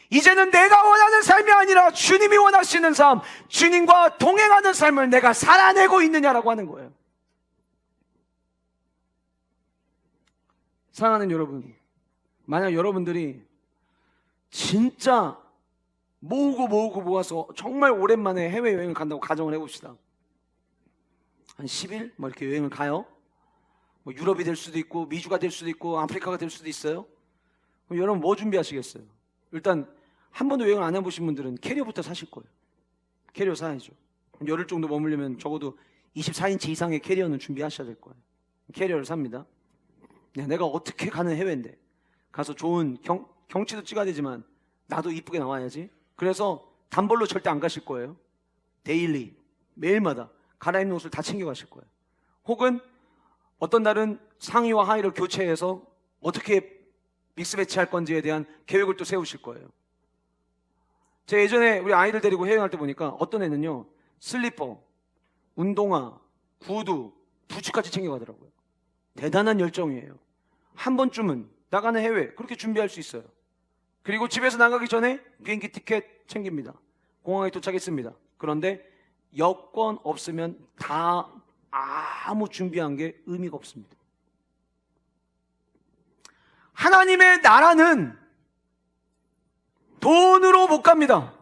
이제는 내가 원하는 삶이 아니라 주님이 원하시는 삶, 주님과 동행하는 삶을 내가 살아내고 있느냐라고 하는 거예요. 사랑하는 여러분, 만약 여러분들이 진짜 모아서 정말 오랜만에 해외여행을 간다고 가정을 해봅시다. 한 10일? 뭐 이렇게 여행을 가요. 뭐 유럽이 될 수도 있고 미주가 될 수도 있고 아프리카가 될 수도 있어요. 그럼 여러분 뭐 준비하시겠어요? 일단 한 번도 여행을 안 해보신 분들은 캐리어부터 사실 거예요. 캐리어 사야죠. 열흘 정도 머물려면 적어도 24인치 이상의 캐리어는 준비하셔야 될 거예요. 캐리어를 삽니다. 야, 내가 어떻게 가는 해외인데 가서 좋은 경치도 찍어야 되지만 나도 이쁘게 나와야지. 그래서 단벌로 절대 안 가실 거예요. 데일리, 매일마다 갈아입는 옷을 다 챙겨 가실 거예요. 혹은 어떤 날은 상의와 하의를 교체해서 어떻게 믹스 매치할 건지에 대한 계획을 또 세우실 거예요. 제가 예전에 우리 아이들 데리고 여행할 때 보니까 어떤 애는요 슬리퍼, 운동화, 구두, 부츠까지 챙겨가더라고요. 대단한 열정이에요. 한 번쯤은 나가는 해외 그렇게 준비할 수 있어요. 그리고 집에서 나가기 전에 비행기 티켓 챙깁니다. 공항에 도착했습니다. 그런데 여권 없으면 다 아무 준비한 게 의미가 없습니다. 하나님의 나라는 돈으로 못 갑니다.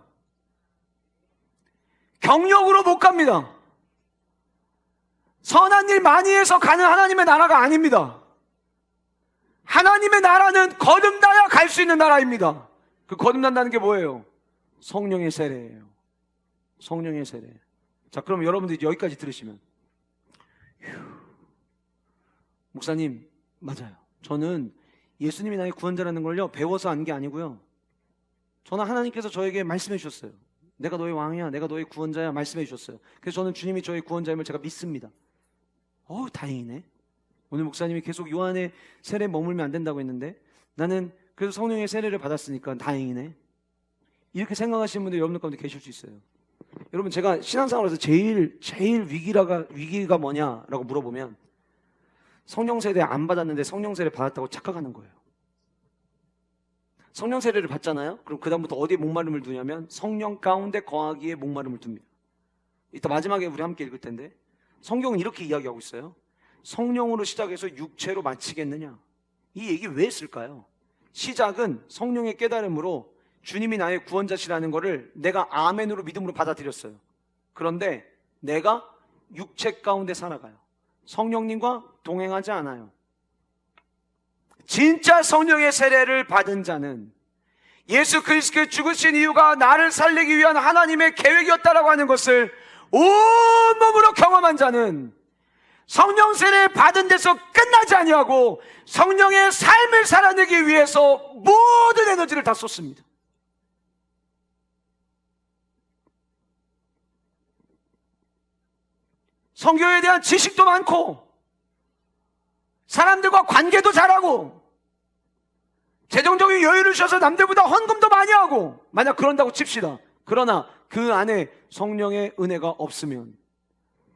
경력으로 못 갑니다. 선한 일 많이 해서 가는 하나님의 나라가 아닙니다. 하나님의 나라는 거듭나야 갈 수 있는 나라입니다. 그 거듭난다는 게 뭐예요? 성령의 세례예요. 성령의 세례. 자, 그럼 여러분들이 여기까지 들으시면, 목사님, 맞아요. 저는 예수님이 나의 구원자라는 걸요, 배워서 안 게 아니고요. 저는 하나님께서 저에게 말씀해 주셨어요. 내가 너의 왕이야, 내가 너의 구원자야, 말씀해 주셨어요. 그래서 저는 주님이 저의 구원자임을 제가 믿습니다. 다행이네. 오늘 목사님이 계속 요한의 세례에 머물면 안 된다고 했는데, 나는 그래서 성령의 세례를 받았으니까 다행이네. 이렇게 생각하시는 분들 여러분들 가운데 계실 수 있어요. 여러분, 제가 신앙생활에서 제일 위기가 뭐냐라고 물어보면, 성령 세례 안 받았는데 성령 세례 받았다고 착각하는 거예요. 성령 세례를 받잖아요. 그럼 그 다음부터 어디에 목마름을 두냐면 성령 가운데 거하기에 목마름을 둡니다. 이따 마지막에 우리 함께 읽을 텐데, 성경은 이렇게 이야기하고 있어요. 성령으로 시작해서 육체로 마치겠느냐. 이 얘기 왜 했을까요? 시작은 성령의 깨달음으로 주님이 나의 구원자시라는 것을 내가 아멘으로 믿음으로 받아들였어요. 그런데 내가 육체 가운데 살아가요. 성령님과 동행하지 않아요. 진짜 성령의 세례를 받은 자는 예수 그리스도의 죽으신 이유가 나를 살리기 위한 하나님의 계획이었다라고 하는 것을 온몸으로 경험한 자는 성령 세례 받은 데서 끝나지 아니하고 성령의 삶을 살아내기 위해서 모든 에너지를 다 쏟습니다. 성경에 대한 지식도 많고 사람들과 관계도 잘하고 재정적인 여유를 주셔서 남들보다 헌금도 많이 하고, 만약 그런다고 칩시다. 그러나 그 안에 성령의 은혜가 없으면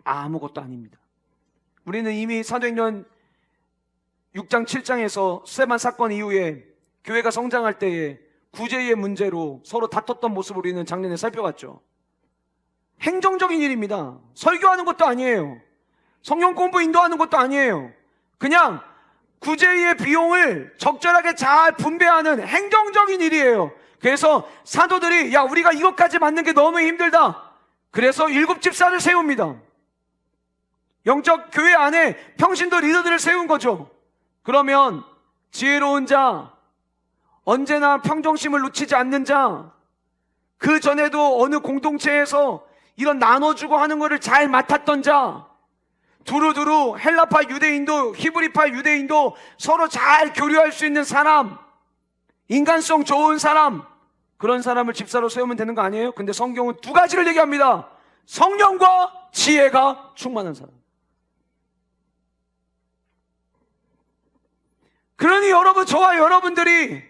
아무것도 아닙니다. 우리는 이미 사도행전 6장 7장에서 스데반 사건 이후에 교회가 성장할 때에 구제의 문제로 서로 다퉜던 모습을 우리는 작년에 살펴봤죠. 행정적인 일입니다. 설교하는 것도 아니에요. 성경 공부 인도하는 것도 아니에요. 그냥 구제의 비용을 적절하게 잘 분배하는 행정적인 일이에요. 그래서 사도들이 우리가 이것까지 맡는 게 너무 힘들다. 그래서 7집사를 세웁니다. 영적 교회 안에 평신도 리더들을 세운 거죠. 그러면 지혜로운 자, 언제나 평정심을 놓치지 않는 자, 그 전에도 어느 공동체에서 이런 나눠주고 하는 것을 잘 맡았던 자, 두루두루 헬라파 유대인도 히브리파 유대인도 서로 잘 교류할 수 있는 사람, 인간성 좋은 사람, 그런 사람을 집사로 세우면 되는 거 아니에요? 근데 성경은 두 가지를 얘기합니다. 성령과 지혜가 충만한 사람. 그러니 여러분, 저와 여러분들이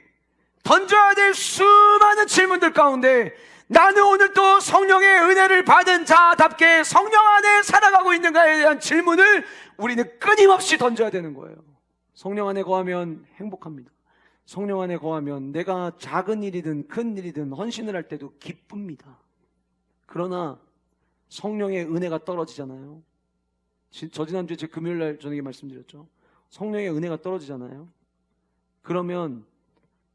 던져야 될 수많은 질문들 가운데 나는 오늘 또 성령의 은혜를 받은 자답게 성령 안에 살아가고 있는가에 대한 질문을 우리는 끊임없이 던져야 되는 거예요. 성령 안에 거하면 행복합니다. 성령 안에 거하면 내가 작은 일이든 큰 일이든 헌신을 할 때도 기쁩니다. 그러나 성령의 은혜가 떨어지잖아요. 저 지난주에 제 금요일날 저녁에 말씀드렸죠. 성령의 은혜가 떨어지잖아요. 그러면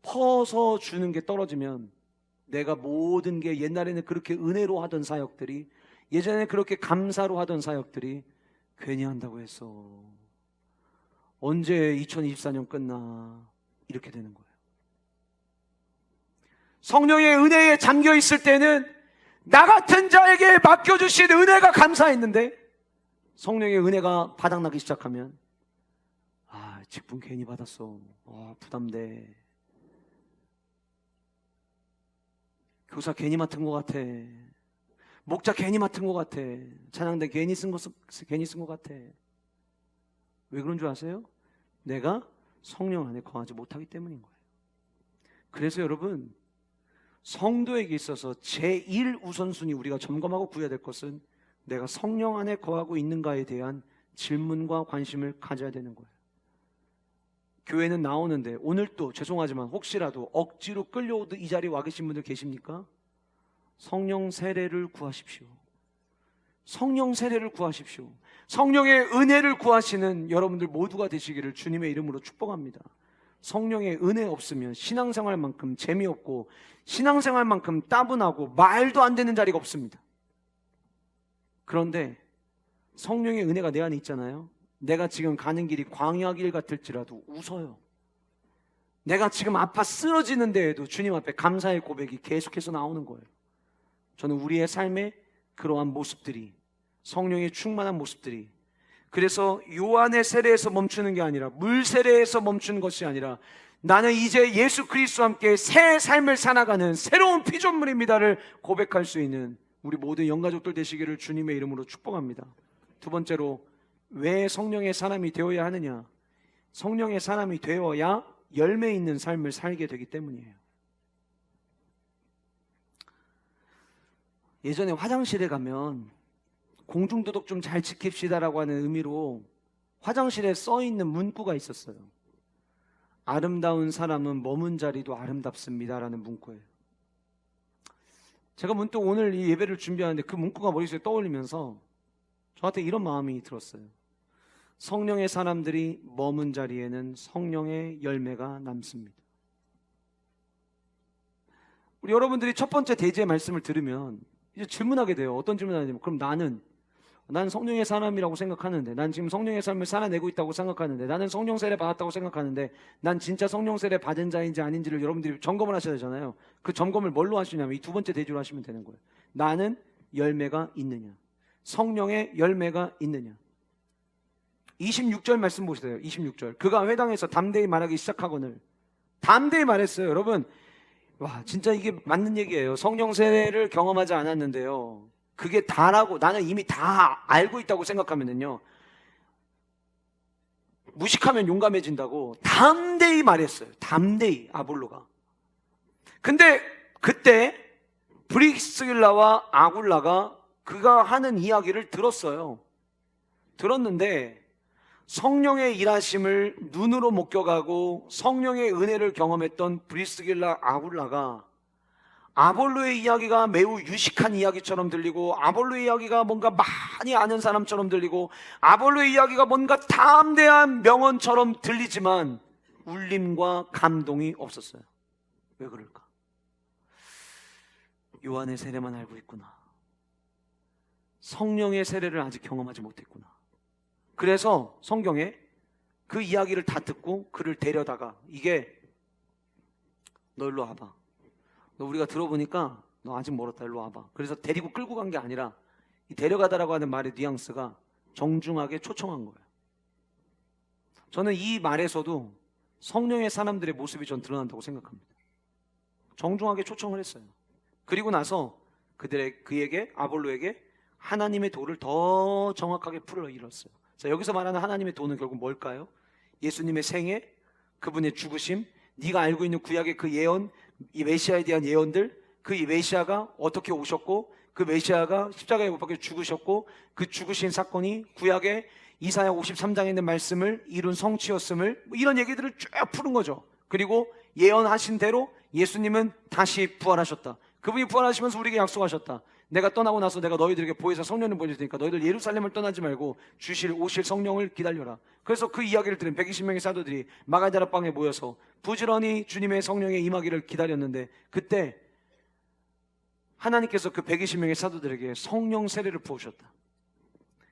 퍼서 주는 게 떨어지면 내가 모든 게 옛날에는 그렇게 은혜로 하던 사역들이, 예전에 그렇게 감사로 하던 사역들이 괜히 한다고 했어. 언제 2024년 끝나? 이렇게 되는 거예요. 성령의 은혜에 잠겨 있을 때는 나 같은 자에게 맡겨주신 은혜가 감사했는데 성령의 은혜가 바닥나기 시작하면 직분 괜히 받았어. 부담돼. 교사 괜히 맡은 것 같아. 목자 괜히 맡은 것 같아. 찬양대 괜히 쓴 것 같아. 왜 그런 줄 아세요? 내가 성령 안에 거하지 못하기 때문인 거예요. 그래서 여러분, 성도에게 있어서 제1 우선순위 우리가 점검하고 구해야 될 것은 내가 성령 안에 거하고 있는가에 대한 질문과 관심을 가져야 되는 거예요. 교회는 나오는데 오늘 또 죄송하지만 혹시라도 억지로 끌려오듯 이 자리에 와 계신 분들 계십니까? 성령 세례를 구하십시오. 성령 세례를 구하십시오. 성령의 은혜를 구하시는 여러분들 모두가 되시기를 주님의 이름으로 축복합니다. 성령의 은혜 없으면 신앙생활만큼 재미없고 신앙생활만큼 따분하고 말도 안 되는 자리가 없습니다. 그런데 성령의 은혜가 내 안에 있잖아요. 내가 지금 가는 길이 광야 길 같을지라도 웃어요. 내가 지금 아파 쓰러지는 데에도 주님 앞에 감사의 고백이 계속해서 나오는 거예요. 저는 우리의 삶에 그러한 모습들이, 성령의 충만한 모습들이, 그래서 요한의 세례에서 멈추는 게 아니라, 물 세례에서 멈추는 것이 아니라, 나는 이제 예수 그리스도와 함께 새 삶을 살아가는 새로운 피조물입니다를 고백할 수 있는 우리 모든 영가족들 되시기를 주님의 이름으로 축복합니다. 두 번째로, 왜 성령의 사람이 되어야 하느냐? 성령의 사람이 되어야 열매 있는 삶을 살게 되기 때문이에요. 예전에 화장실에 가면 공중도덕 좀 잘 지킵시다라고 하는 의미로 화장실에 써있는 문구가 있었어요. 아름다운 사람은 머문 자리도 아름답습니다라는 문구예요. 제가 문득 오늘 이 예배를 준비하는데 그 문구가 머릿속에 떠올리면서 저한테 이런 마음이 들었어요. 성령의 사람들이 머문 자리에는 성령의 열매가 남습니다. 우리 여러분들이 첫 번째 대제의 말씀을 들으면 이제 질문하게 돼요. 어떤 질문을 하냐면, 그럼 난 성령의 사람이라고 생각하는데, 난 지금 성령의 삶을 살아내고 있다고 생각하는데, 나는 성령 세례 받았다고 생각하는데, 난 진짜 성령 세례 받은 자인지 아닌지를 여러분들이 점검을 하셔야 되잖아요. 그 점검을 뭘로 하시냐면 이 두 번째 대주로 하시면 되는 거예요. 나는 열매가 있느냐, 성령의 열매가 있느냐. 26절 말씀 보세요. 26절. 그가 회당에서 담대히 말하기 시작하거늘. 담대히 말했어요. 여러분, 와, 진짜 이게 맞는 얘기예요. 성령 세례를 경험하지 않았는데요, 그게 다라고 나는 이미 다 알고 있다고 생각하면은요, 무식하면 용감해진다고 담대히 말했어요. 담대히, 아볼로가. 근데 그때 브리스길라와 아굴라가 그가 하는 이야기를 들었어요. 들었는데 성령의 일하심을 눈으로 목격하고 성령의 은혜를 경험했던 브리스길라, 아굴라가 아볼로의 이야기가 매우 유식한 이야기처럼 들리고, 아볼로의 이야기가 뭔가 많이 아는 사람처럼 들리고, 아볼로의 이야기가 뭔가 담대한 명언처럼 들리지만 울림과 감동이 없었어요. 왜 그럴까? 요한의 세례만 알고 있구나. 성령의 세례를 아직 경험하지 못했구나. 그래서 성경에 그 이야기를 다 듣고 그를 데려다가, 이게 너 일로 와봐, 너 우리가 들어보니까 너 아직 멀었다, 일로 와봐. 그래서 데리고 끌고 간 게 아니라 이 데려가다라고 하는 말의 뉘앙스가 정중하게 초청한 거예요. 저는 이 말에서도 성령의 사람들의 모습이 전 드러난다고 생각합니다. 정중하게 초청을 했어요. 그리고 나서 그에게, 아볼로에게 하나님의 도를 더 정확하게 풀어 이뤘어요. 자, 여기서 말하는 하나님의 도는 결국 뭘까요? 예수님의 생애, 그분의 죽으심, 네가 알고 있는 구약의 그 예언, 이 메시아에 대한 예언들, 그 이 메시아가 어떻게 오셨고, 그 메시아가 십자가에 못 박혀 죽으셨고, 그 죽으신 사건이 구약의 이사야 53장에 있는 말씀을 이룬 성취였음을, 이런 얘기들을 쭉 푸는 거죠. 그리고 예언하신 대로 예수님은 다시 부활하셨다. 그분이 부활하시면서 우리에게 약속하셨다. 내가 떠나고 나서 내가 너희들에게 보혜사 성령을 보여줄 테니까 너희들 예루살렘을 떠나지 말고 오실 성령을 기다려라. 그래서 그 이야기를 들은 120명의 사도들이 마가다라 방에 모여서 부지런히 주님의 성령의 임하기를 기다렸는데, 그때 하나님께서 그 120명의 사도들에게 성령 세례를 부으셨다.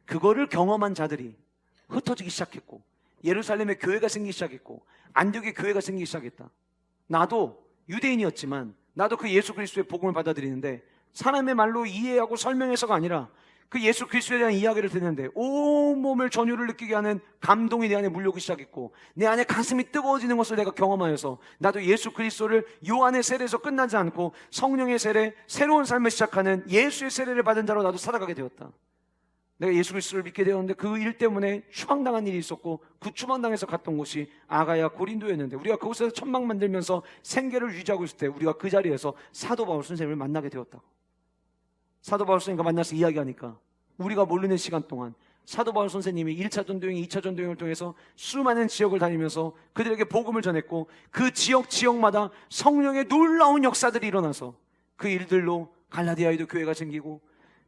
그거를 경험한 자들이 흩어지기 시작했고, 예루살렘에 교회가 생기기 시작했고, 안디옥에 교회가 생기기 시작했다. 나도 유대인이었지만 나도 그 예수 그리스도의 복음을 받아들이는데, 사람의 말로 이해하고 설명해서가 아니라 그 예수 그리스도에 대한 이야기를 듣는데 온몸을 전율을 느끼게 하는 감동이 내 안에 물려오기 시작했고, 내 안에 가슴이 뜨거워지는 것을 내가 경험하여서 나도 예수 그리스도를 요한의 세례에서 끝나지 않고 성령의 세례, 새로운 삶을 시작하는 예수의 세례를 받은 자로 나도 살아가게 되었다. 내가 예수 그리스도를 믿게 되었는데 그 일 때문에 추방당한 일이 있었고, 그 추방당해서 갔던 곳이 아가야 고린도였는데, 우리가 그곳에서 천막 만들면서 생계를 유지하고 있을 때 우리가 그 자리에서 사도 바울 선생님을 만나게 되었다. 사도 바울 선생님과 만나서 이야기하니까 우리가 모르는 시간 동안 사도 바울 선생님이 1차 전도행, 2차 전도행을 통해서 수많은 지역을 다니면서 그들에게 복음을 전했고, 그 지역마다 성령의 놀라운 역사들이 일어나서 그 일들로 갈라디아에도 교회가 생기고,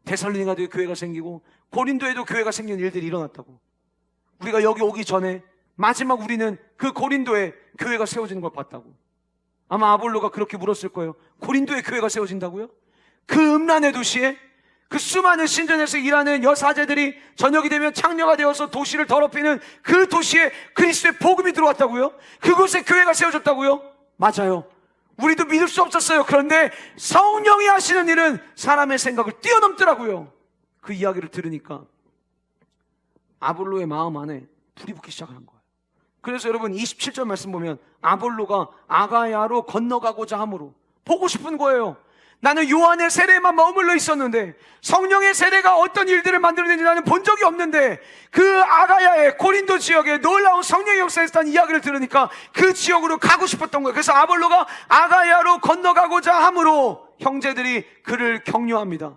데살로니가도 교회가 생기고, 고린도에도 교회가 생기는 일들이 일어났다고. 우리가 여기 오기 전에 마지막 우리는 그 고린도에 교회가 세워지는 걸 봤다고. 아마 아볼로가 그렇게 물었을 거예요. 고린도에 교회가 세워진다고요? 그 음란의 도시에 그 수많은 신전에서 일하는 여사제들이 저녁이 되면 창녀가 되어서 도시를 더럽히는 그 도시에 그리스도의 복음이 들어왔다고요? 그곳에 교회가 세워졌다고요? 맞아요. 우리도 믿을 수 없었어요. 그런데 성령이 하시는 일은 사람의 생각을 뛰어넘더라고요. 그 이야기를 들으니까 아볼로의 마음 안에 불이 붙기 시작한 거예요. 그래서 여러분 27절 말씀 보면 아볼로가 아가야로 건너가고자 함으로, 보고 싶은 거예요. 나는 요한의 세례에만 머물러 있었는데 성령의 세례가 어떤 일들을 만들어내는지 나는 본 적이 없는데, 그 아가야의 고린도 지역에 놀라운 성령의 역사에 있었다는 이야기를 들으니까 그 지역으로 가고 싶었던 거예요. 그래서 아볼로가 아가야로 건너가고자 함으로 형제들이 그를 격려합니다.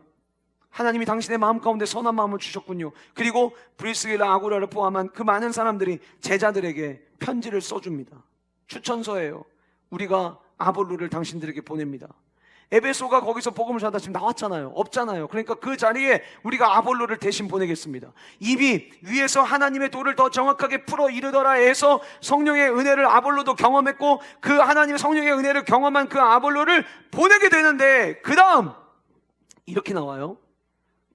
하나님이 당신의 마음 가운데 선한 마음을 주셨군요. 그리고 브리스길라 아구라를 포함한 그 많은 사람들이 제자들에게 편지를 써줍니다. 추천서예요. 우리가 아볼로를 당신들에게 보냅니다. 에베소가 거기서 복음을 전하다 지금 나왔잖아요. 없잖아요. 그러니까 그 자리에 우리가 아볼로를 대신 보내겠습니다. 이미 위에서 하나님의 도를 더 정확하게 풀어 이르더라 해서 성령의 은혜를 아볼로도 경험했고, 그 하나님의 성령의 은혜를 경험한 그 아볼로를 보내게 되는데, 그 다음 이렇게 나와요.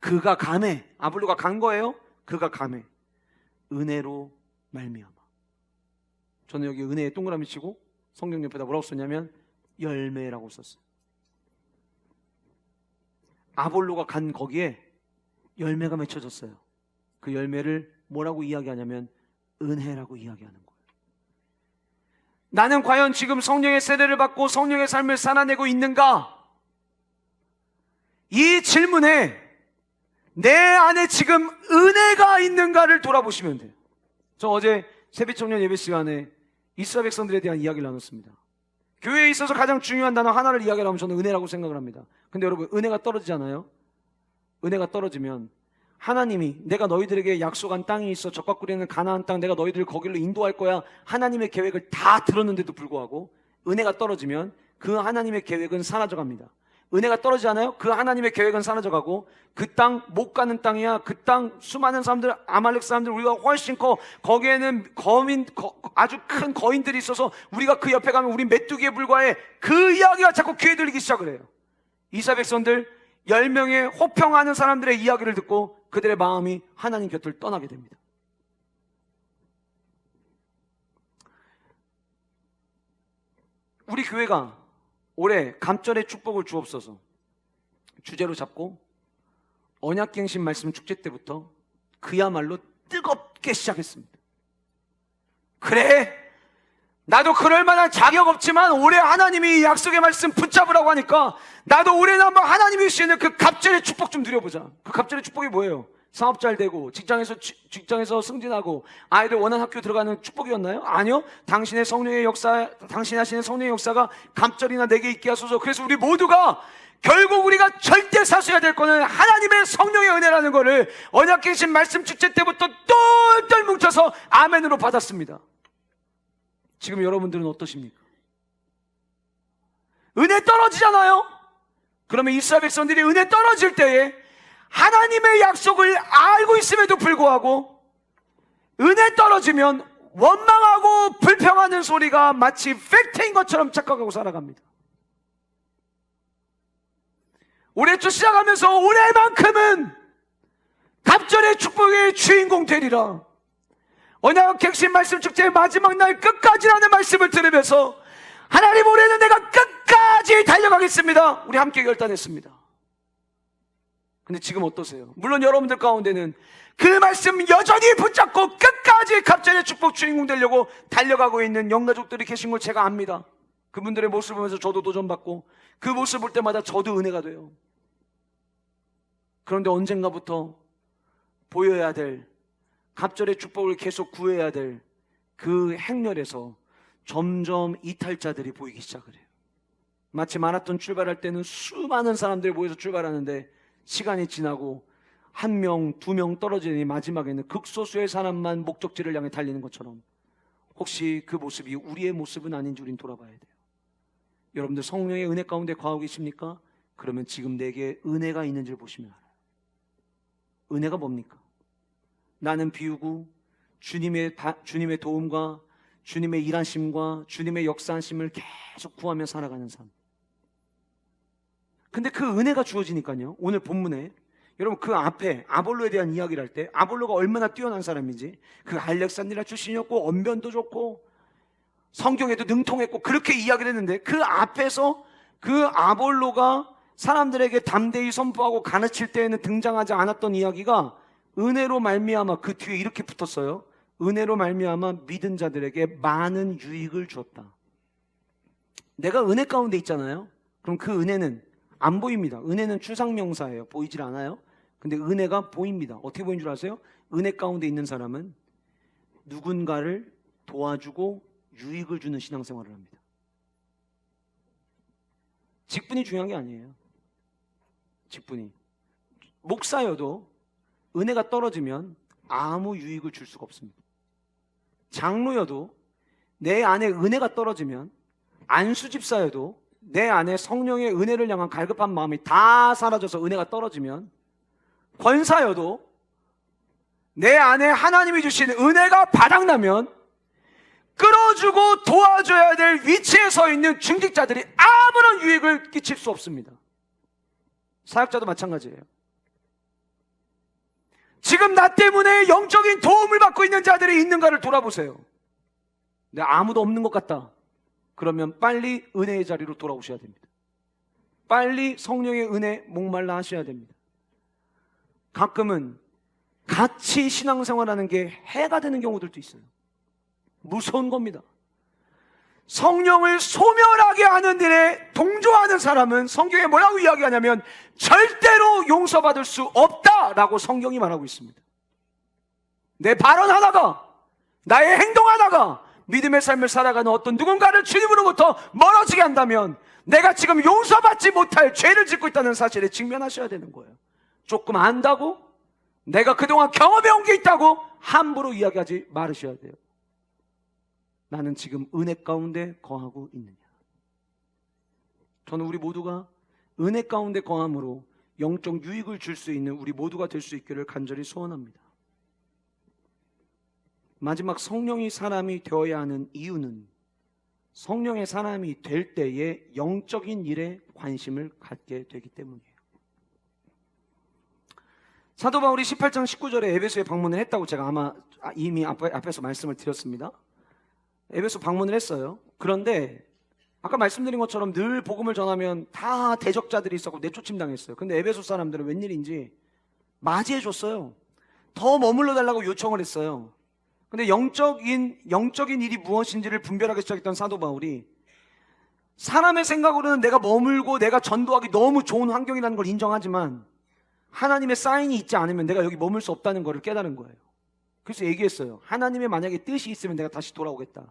그가 감해, 아볼로가 간 거예요. 그가 감해, 은혜로 말미암아. 저는 여기 은혜에 동그라미 치고 성경 옆에다 뭐라고 썼냐면 열매라고 썼어요. 아볼로가 간 거기에 열매가 맺혀졌어요. 그 열매를 뭐라고 이야기하냐면 은혜라고 이야기하는 거예요. 나는 과연 지금 성령의 세례를 받고 성령의 삶을 살아내고 있는가? 이 질문에 내 안에 지금 은혜가 있는가를 돌아보시면 돼요. 저 어제 새벽청년 예배 시간에 이스라엘 백성들에 대한 이야기를 나눴습니다. 교회에 있어서 가장 중요한 단어 하나를 이야기하면 저는 은혜라고 생각을 합니다. 근데 여러분, 은혜가 떨어지잖아요. 은혜가 떨어지면 하나님이 내가 너희들에게 약속한 땅이 있어 젖과 꿀이 가나안 땅, 내가 너희들을 거기로 인도할 거야, 하나님의 계획을 다 들었는데도 불구하고 은혜가 떨어지면 그 하나님의 계획은 사라져갑니다. 은혜가 떨어지잖아요. 그 하나님의 계획은 사라져가고, 그 땅 못 가는 땅이야. 그 땅 수많은 사람들, 아말렉 사람들 우리가 훨씬 커, 거기에는 아주 큰 거인들이 있어서 우리가 그 옆에 가면 우리 메뚜기에 불과해. 그 이야기가 자꾸 귀에 들리기 시작을 해요. 이스라엘 백성들 10명의 호평하는 사람들의 이야기를 듣고 그들의 마음이 하나님 곁을 떠나게 됩니다. 우리 교회가 올해 감절의 축복을 주옵소서 주제로 잡고 언약갱신 말씀 축제 때부터 그야말로 뜨겁게 시작했습니다. 그래, 나도 그럴 만한 자격 없지만 올해 하나님이 약속의 말씀 붙잡으라고 하니까 나도 올해는 한번 하나님이 주시는 그 갑절의 축복 좀 누려보자. 그 갑절의 축복이 뭐예요? 사업 잘 되고 직장에서 승진하고 아이들 원하는 학교 들어가는 축복이었나요? 아니요. 당신의 성령의 역사, 당신이 하시는 성령의 역사가 감절이나 내게 있게 하소서. 그래서 우리 모두가 결국 우리가 절대 사수해야 될 거는 하나님의 성령의 은혜라는 거를 언약갱신 말씀 축제 때부터 똘똘 뭉쳐서 아멘으로 받았습니다. 지금 여러분들은 어떠십니까? 은혜 떨어지잖아요. 그러면 이스라엘 백성들이 은혜 떨어질 때에 하나님의 약속을 알고 있음에도 불구하고 은혜 떨어지면 원망하고 불평하는 소리가 마치 팩트인 것처럼 착각하고 살아갑니다. 올해 초 시작하면서 올해만큼은 갑절의 축복의 주인공 되리라. 언약갱신 말씀 축제의 마지막 날 끝까지라는 말씀을 들으면서 하나님, 올해는 내가 끝까지 달려가겠습니다. 우리 함께 결단했습니다. 근데 지금 어떠세요? 물론 여러분들 가운데는 그 말씀 여전히 붙잡고 끝까지 갑절의 축복 주인공 되려고 달려가고 있는 영가족들이 계신 걸 제가 압니다. 그분들의 모습을 보면서 저도 도전받고 그 모습을 볼 때마다 저도 은혜가 돼요. 그런데 언젠가부터 보여야 될 갑절의 축복을 계속 구해야 될 그 행렬에서 점점 이탈자들이 보이기 시작을 해요. 마치 마라톤 출발할 때는 수많은 사람들이 모여서 출발하는데 시간이 지나고 1명, 2명 떨어지니 마지막에는 극소수의 사람만 목적지를 향해 달리는 것처럼 혹시 그 모습이 우리의 모습은 아닌지 우린 돌아봐야 돼요. 여러분들 성령의 은혜 가운데 거하고 계십니까? 그러면 지금 내게 은혜가 있는지를 보시면 알아요. 은혜가 뭡니까? 나는 비우고 주님의 도움과 주님의 일하심과 주님의 역사하심을 계속 구하며 살아가는 삶. 근데 그 은혜가 주어지니까요, 오늘 본문에 여러분 그 앞에 아볼로에 대한 이야기를 할 때 아볼로가 얼마나 뛰어난 사람인지, 그 알렉산드리아 출신이었고 언변도 좋고 성경에도 능통했고 그렇게 이야기를 했는데, 그 앞에서 그 아볼로가 사람들에게 담대히 선포하고 가르칠 때에는 등장하지 않았던 이야기가 은혜로 말미암아 그 뒤에 이렇게 붙었어요. 은혜로 말미암아 믿은 자들에게 많은 유익을 주었다. 내가 은혜 가운데 있잖아요. 그럼 그 은혜는 안 보입니다. 은혜는 추상명사예요. 보이질 않아요. 근데 은혜가 보입니다. 어떻게 보이는 줄 아세요? 은혜 가운데 있는 사람은 누군가를 도와주고 유익을 주는 신앙생활을 합니다. 직분이 중요한 게 아니에요. 직분이. 목사여도 은혜가 떨어지면 아무 유익을 줄 수가 없습니다. 장로여도 내 안에 은혜가 떨어지면, 안수집사여도 내 안에 성령의 은혜를 향한 갈급한 마음이 다 사라져서 은혜가 떨어지면, 권사여도 내 안에 하나님이 주신 은혜가 바닥나면 끌어주고 도와줘야 될 위치에 서 있는 중직자들이 아무런 유익을 끼칠 수 없습니다. 사역자도 마찬가지예요. 지금 나 때문에 영적인 도움을 받고 있는 자들이 있는가를 돌아보세요. 근데 아무도 없는 것 같다. 그러면 빨리 은혜의 자리로 돌아오셔야 됩니다. 빨리 성령의 은혜 목말라 하셔야 됩니다. 가끔은 같이 신앙생활하는 게 해가 되는 경우들도 있어요. 무서운 겁니다. 성령을 소멸하게 하는 일에 동조하는 사람은 성경에 뭐라고 이야기하냐면 절대로 용서받을 수 없다라고 성경이 말하고 있습니다. 내 발언 하나가, 나의 행동 하나가 믿음의 삶을 살아가는 어떤 누군가를 주님으로부터 멀어지게 한다면 내가 지금 용서받지 못할 죄를 짓고 있다는 사실에 직면하셔야 되는 거예요. 조금 안다고, 내가 그동안 경험해온 게 있다고 함부로 이야기하지 말으셔야 돼요. 나는 지금 은혜 가운데 거하고 있느냐. 저는 우리 모두가 은혜 가운데 거함으로 영적 유익을 줄 수 있는 우리 모두가 될 수 있기를 간절히 소원합니다. 마지막, 성령이 사람이 되어야 하는 이유는 성령의 사람이 될 때에 영적인 일에 관심을 갖게 되기 때문이에요. 사도 바울이 18장 19절에 에베소에 방문을 했다고 제가 아마 이미 앞에서 말씀을 드렸습니다. 에베소 방문을 했어요. 그런데 아까 말씀드린 것처럼 늘 복음을 전하면 다 대적자들이 있었고 내쫓임 당했어요. 근데 에베소 사람들은 웬일인지 맞이해 줬어요. 더 머물러 달라고 요청을 했어요. 근데 영적인 일이 무엇인지를 분별하기 시작했던 사도 바울이 사람의 생각으로는 내가 머물고 내가 전도하기 너무 좋은 환경이라는 걸 인정하지만 하나님의 사인이 있지 않으면 내가 여기 머물 수 없다는 걸 깨달은 거예요. 그래서 얘기했어요. 하나님의 만약에 뜻이 있으면 내가 다시 돌아오겠다.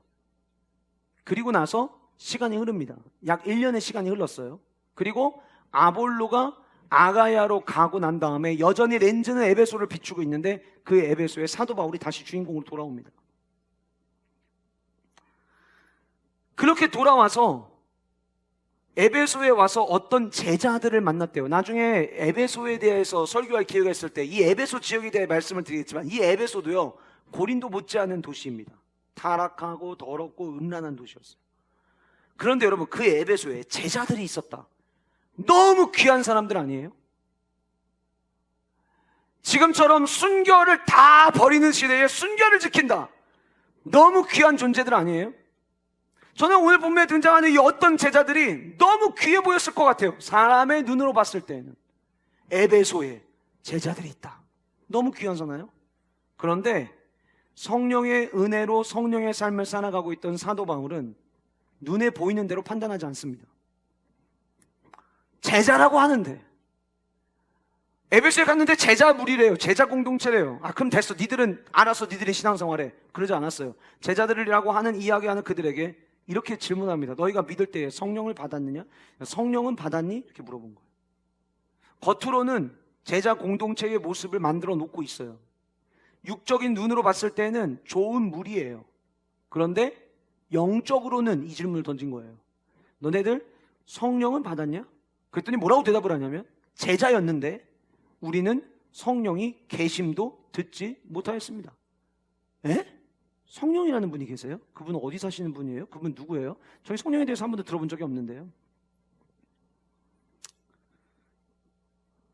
그리고 나서 시간이 흐릅니다. 약 1년의 시간이 흘렀어요. 그리고 아볼로가 아가야로 가고 난 다음에 여전히 렌즈는 에베소를 비추고 있는데 그 에베소에 사도 바울이 다시 주인공으로 돌아옵니다. 그렇게 돌아와서 에베소에 와서 어떤 제자들을 만났대요. 나중에 에베소에 대해서 설교할 기회가 있을 때 이 에베소 지역에 대해 말씀을 드리겠지만 이 에베소도요, 고린도 못지않은 도시입니다. 타락하고 더럽고 음란한 도시였어요. 그런데 여러분, 그 에베소에 제자들이 있었다. 너무 귀한 사람들 아니에요? 지금처럼 순결을 다 버리는 시대에 순결을 지킨다. 너무 귀한 존재들 아니에요? 저는 오늘 본문에 등장하는 이 어떤 제자들이 너무 귀해 보였을 것 같아요. 사람의 눈으로 봤을 때는 에베소에 제자들이 있다. 너무 귀하잖아요. 그런데 성령의 은혜로 성령의 삶을 살아가고 있던 사도 바울은 눈에 보이는 대로 판단하지 않습니다. 제자라고 하는데, 에베소에 갔는데 제자 무리래요. 제자 공동체래요. 그럼 됐어, 니들은 알아서 니들의 신앙생활해. 그러지 않았어요. 제자들이라고 하는 이야기하는 그들에게 이렇게 질문합니다. 너희가 믿을 때에 성령을 받았느냐? 성령은 받았니? 이렇게 물어본 거예요. 겉으로는 제자 공동체의 모습을 만들어 놓고 있어요. 육적인 눈으로 봤을 때는 좋은 무리예요. 그런데 영적으로는 이 질문을 던진 거예요. 너네들 성령은 받았냐? 그랬더니 뭐라고 대답을 하냐면, 제자였는데 우리는 성령이 계심도 듣지 못하였습니다. 에? 성령이라는 분이 계세요? 그분은 어디 사시는 분이에요? 그분 누구예요? 저희 성령에 대해서 한 번도 들어본 적이 없는데요.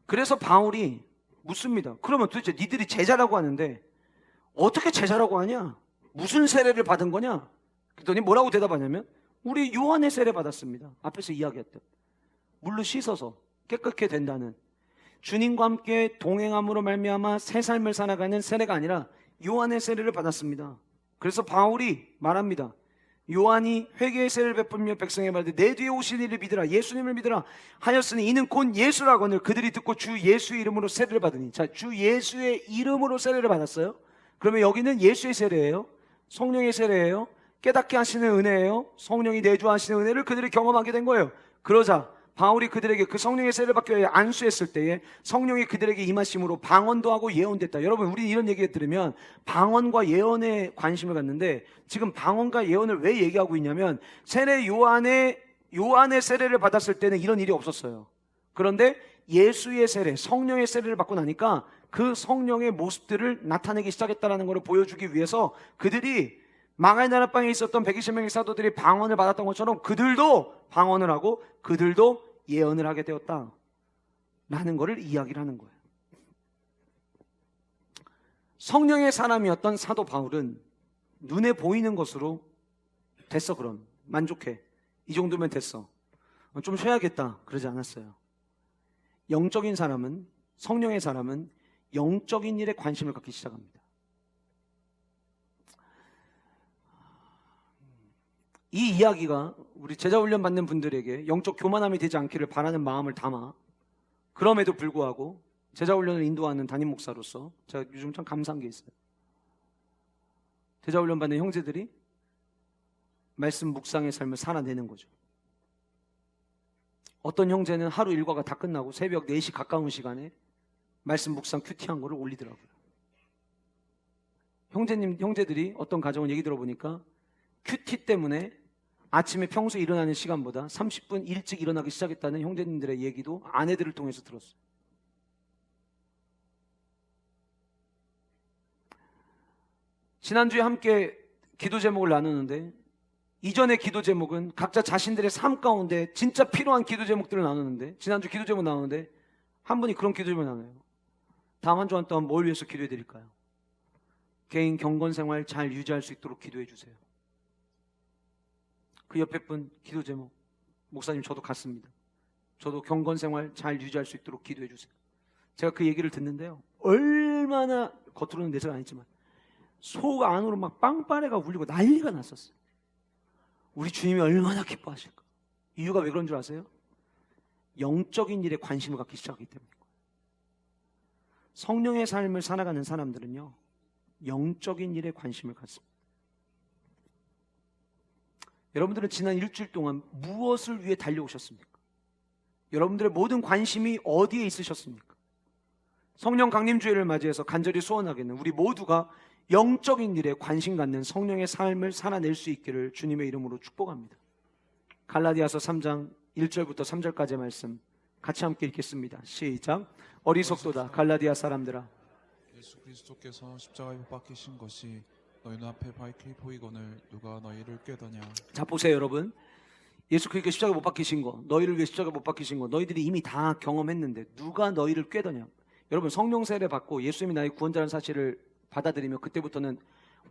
그래서 바울이 묻습니다. 그러면 도대체 니들이 제자라고 하는데 어떻게 제자라고 하냐? 무슨 세례를 받은 거냐? 그랬더니 뭐라고 대답하냐면 우리 요한의 세례 받았습니다. 앞에서 이야기했던 물로 씻어서 깨끗게 된다는, 주님과 함께 동행함으로 말미암아 새 삶을 살아가는 세례가 아니라 요한의 세례를 받았습니다. 그래서 바울이 말합니다. 요한이 회개의 세례를 베풀며 백성에게 말하되 내 뒤에 오신 이를 믿으라, 예수님을 믿으라 하였으니 이는 곧 예수라거늘 그들이 듣고 주 예수의 이름으로 세례를 받으니. 자, 주 예수의 이름으로 세례를 받았어요. 그러면 여기는 예수의 세례예요, 성령의 세례예요, 깨닫게 하시는 은혜예요, 성령이 내주하시는 은혜를 그들이 경험하게 된 거예요. 그러자 바울이 그들에게 그 성령의 세례를 받기 위해 안수했을 때에 성령이 그들에게 임하심으로 방언도 하고 예언됐다. 여러분, 우리 이런 얘기 들으면 방언과 예언에 관심을 갖는데, 지금 방언과 예언을 왜 얘기하고 있냐면 세례 요한의 세례를 받았을 때는 이런 일이 없었어요. 그런데 예수의 세례, 성령의 세례를 받고 나니까 그 성령의 모습들을 나타내기 시작했다는 것을 보여주기 위해서 그들이 망할 나라 땅에 있었던 120명의 사도들이 방언을 받았던 것처럼 그들도 방언을 하고 그들도 예언을 하게 되었다 라는 것을 이야기를 하는 거예요. 성령의 사람이었던 사도 바울은 눈에 보이는 것으로 됐어, 그럼 만족해, 이 정도면 됐어, 좀 쉬어야겠다, 그러지 않았어요. 영적인 사람은, 성령의 사람은 영적인 일에 관심을 갖기 시작합니다. 이 이야기가 우리 제자훈련 받는 분들에게 영적 교만함이 되지 않기를 바라는 마음을 담아, 그럼에도 불구하고 제자훈련을 인도하는 담임 목사로서 제가 요즘 참 감사한 게 있어요. 제자훈련 받는 형제들이 말씀 묵상의 삶을 살아내는 거죠. 어떤 형제는 하루 일과가 다 끝나고 새벽 4시 가까운 시간에 말씀 묵상 큐티한 거를 올리더라고요. 형제들이 어떤 가정을 얘기 들어보니까 큐티 때문에 아침에 평소에 일어나는 시간보다 30분 일찍 일어나기 시작했다는 형제님들의 얘기도 아내들을 통해서 들었어요. 지난주에 함께 기도 제목을 나누는데, 이전의 기도 제목은 각자 자신들의 삶 가운데 진짜 필요한 기도 제목들을 나누는데, 지난주 기도 제목 나누는데 한 분이 그런 기도 제목을 나눠요. 다음 한 주간 동안 뭘 위해서 기도해 드릴까요? 개인 경건 생활 잘 유지할 수 있도록 기도해 주세요. 그 옆에 분 기도 제목, 목사님 저도 같습니다. 저도 경건 생활 잘 유지할 수 있도록 기도해 주세요. 제가 그 얘기를 듣는데요, 얼마나 겉으로는 내색 안 했지만 속 안으로 막 빵빠레가 울리고 난리가 났었어요. 우리 주님이 얼마나 기뻐하실까. 이유가 왜 그런 줄 아세요? 영적인 일에 관심을 갖기 시작하기 때문입니다. 성령의 삶을 살아가는 사람들은요, 영적인 일에 관심을 갖습니다. 여러분들은 지난 일주일 동안 무엇을 위해 달려오셨습니까? 여러분들의 모든 관심이 어디에 있으셨습니까? 성령 강림주일을 맞이해서 간절히 소원하기는 우리 모두가 영적인 일에 관심 갖는 성령의 삶을 살아낼 수 있기를 주님의 이름으로 축복합니다. 갈라디아서 3장 1절부터 3절까지의 말씀 같이 함께 읽겠습니다. 시작. 어리석도다 갈라디아 사람들아, 예수 그리스도께서 십자가에 못 박히신 것이 너희 눈앞에 밝히 보이거늘 누가 너희를 꾀더냐. 자, 보세요 여러분. 예수 그리스도 십자가에 못 박히신 거, 너희를 위해 십자가에 못 박히신 거 너희들이 이미 다 경험했는데 누가 너희를 꾀더냐. 여러분, 성령 세례 받고 예수님이 나의 구원자라는 사실을 받아들이면 그때부터는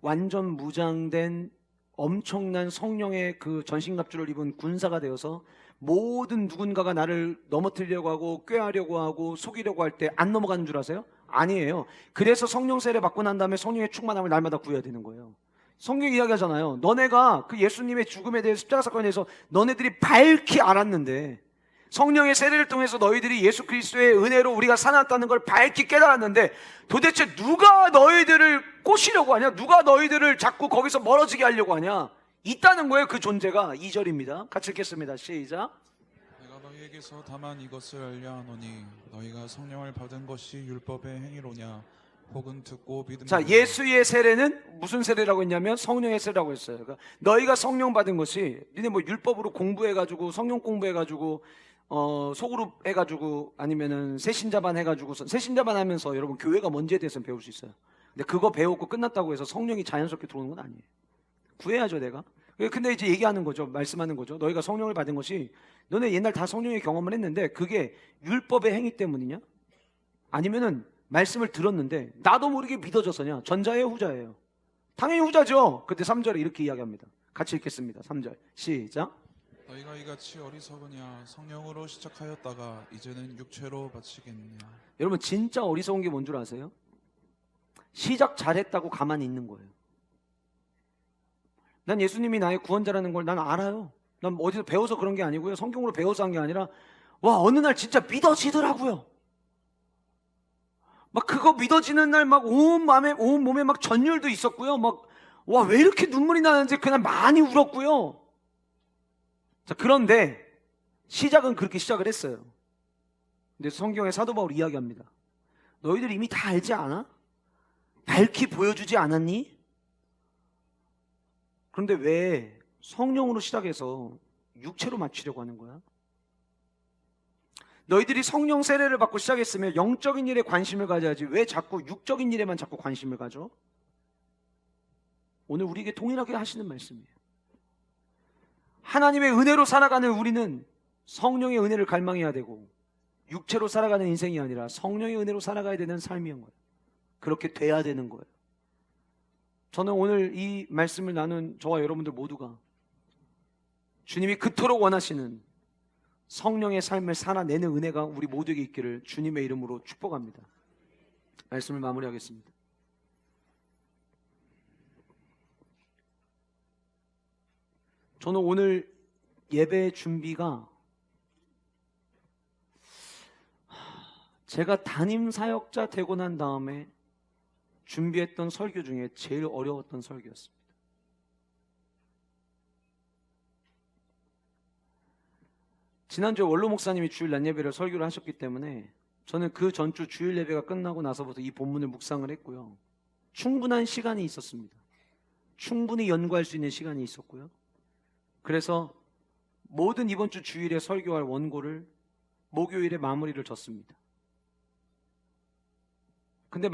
완전 무장된 엄청난 성령의 그 전신갑주를 입은 군사가 되어서 모든 누군가가 나를 넘어뜨리려고 하고 꾀하려고 하고 속이려고 할 때 안 넘어가는 줄 아세요? 아니에요. 그래서 성령 세례 받고 난 다음에 성령의 충만함을 날마다 구해야 되는 거예요. 성경이 이야기하잖아요. 너네가 그 예수님의 죽음에 대해서, 십자가 사건에 대해서 너네들이 밝히 알았는데, 성령의 세례를 통해서 너희들이 예수 그리스도의 은혜로 우리가 살아났다는 걸 밝히 깨달았는데, 도대체 누가 너희들을 꼬시려고 하냐? 누가 너희들을 자꾸 거기서 멀어지게 하려고 하냐? 있다는 거예요. 그 존재가. 2절입니다. 같이 읽겠습니다. 시작. 내가 너희에게서 다만 이것을 알려 하노니 너희가 성령을 받은 것이 율법의 행위로냐 혹은 듣고 믿음. 자, 예수의 세례는 무슨 세례라고 했냐면 성령의 세례라고 했어요. 그러니까 너희가 성령 받은 것이, 니네 뭐 율법으로 공부해가지고 성령 공부해가지고 소그룹 해가지고 아니면은 새신자반 해가지고, 새신자반 하면서 여러분 교회가 뭔지에 대해서는 배울 수 있어요. 근데 그거 배우고 끝났다고 해서 성령이 자연스럽게 들어오는 건 아니에요. 구해야죠 내가. 근데 이제 얘기하는 거죠. 말씀하는 거죠. 너희가 성령을 받은 것이, 너네 옛날 다 성령의 경험을 했는데 그게 율법의 행위 때문이냐? 아니면은 말씀을 들었는데 나도 모르게 믿어져서냐? 전자예요, 후자예요? 당연히 후자죠. 그때 3절에 이렇게 이야기합니다. 같이 읽겠습니다. 3절 시작. 너희가 이같이 어리석으냐 성령으로 시작하였다가 이제는 육체로 바치겠느냐. 여러분 진짜 어리석은 게 뭔 줄 아세요? 시작 잘했다고 가만히 있는 거예요. 난 예수님이 나의 구원자라는 걸 난 알아요. 난 어디서 배워서 그런 게 아니고요. 성경으로 배워서 한 게 아니라 와 어느 날 진짜 믿어지더라고요. 막 그거 믿어지는 날 막 온 몸에 막 전율도 있었고요. 막 와 왜 이렇게 눈물이 나는지 그날 많이 울었고요. 자 그런데 시작은 그렇게 시작을 했어요. 근데 성경에 사도 바울이 이야기합니다. 너희들 이미 다 알지 않아? 밝히 보여주지 않았니? 그런데 왜 성령으로 시작해서 육체로 맞추려고 하는 거야? 너희들이 성령 세례를 받고 시작했으면 영적인 일에 관심을 가져야지 왜 자꾸 육적인 일에만 자꾸 관심을 가져? 오늘 우리에게 동일하게 하시는 말씀이에요. 하나님의 은혜로 살아가는 우리는 성령의 은혜를 갈망해야 되고 육체로 살아가는 인생이 아니라 성령의 은혜로 살아가야 되는 삶인 거예요. 그렇게 돼야 되는 거예요. 저는 오늘 이 말씀을 나눈 저와 여러분들 모두가 주님이 그토록 원하시는 성령의 삶을 살아내는 은혜가 우리 모두에게 있기를 주님의 이름으로 축복합니다. 말씀을 마무리하겠습니다. 저는 오늘 예배 준비가 제가 담임 사역자 되고 난 다음에 준비했던 설교 중에 제일 어려웠던 설교였습니다. 지난주에 원로 목사님이 주일 낮 예배를 설교를 하셨기 때문에 저는 그 전주 주일 예배가 끝나고 나서부터 이 본문을 묵상을 했고요. 충분한 시간이 있었습니다. 충분히 연구할 수 있는 시간이 있었고요. 그래서 모든 이번 주 주일에 설교할 원고를 목요일에 마무리를 졌습니다. 근데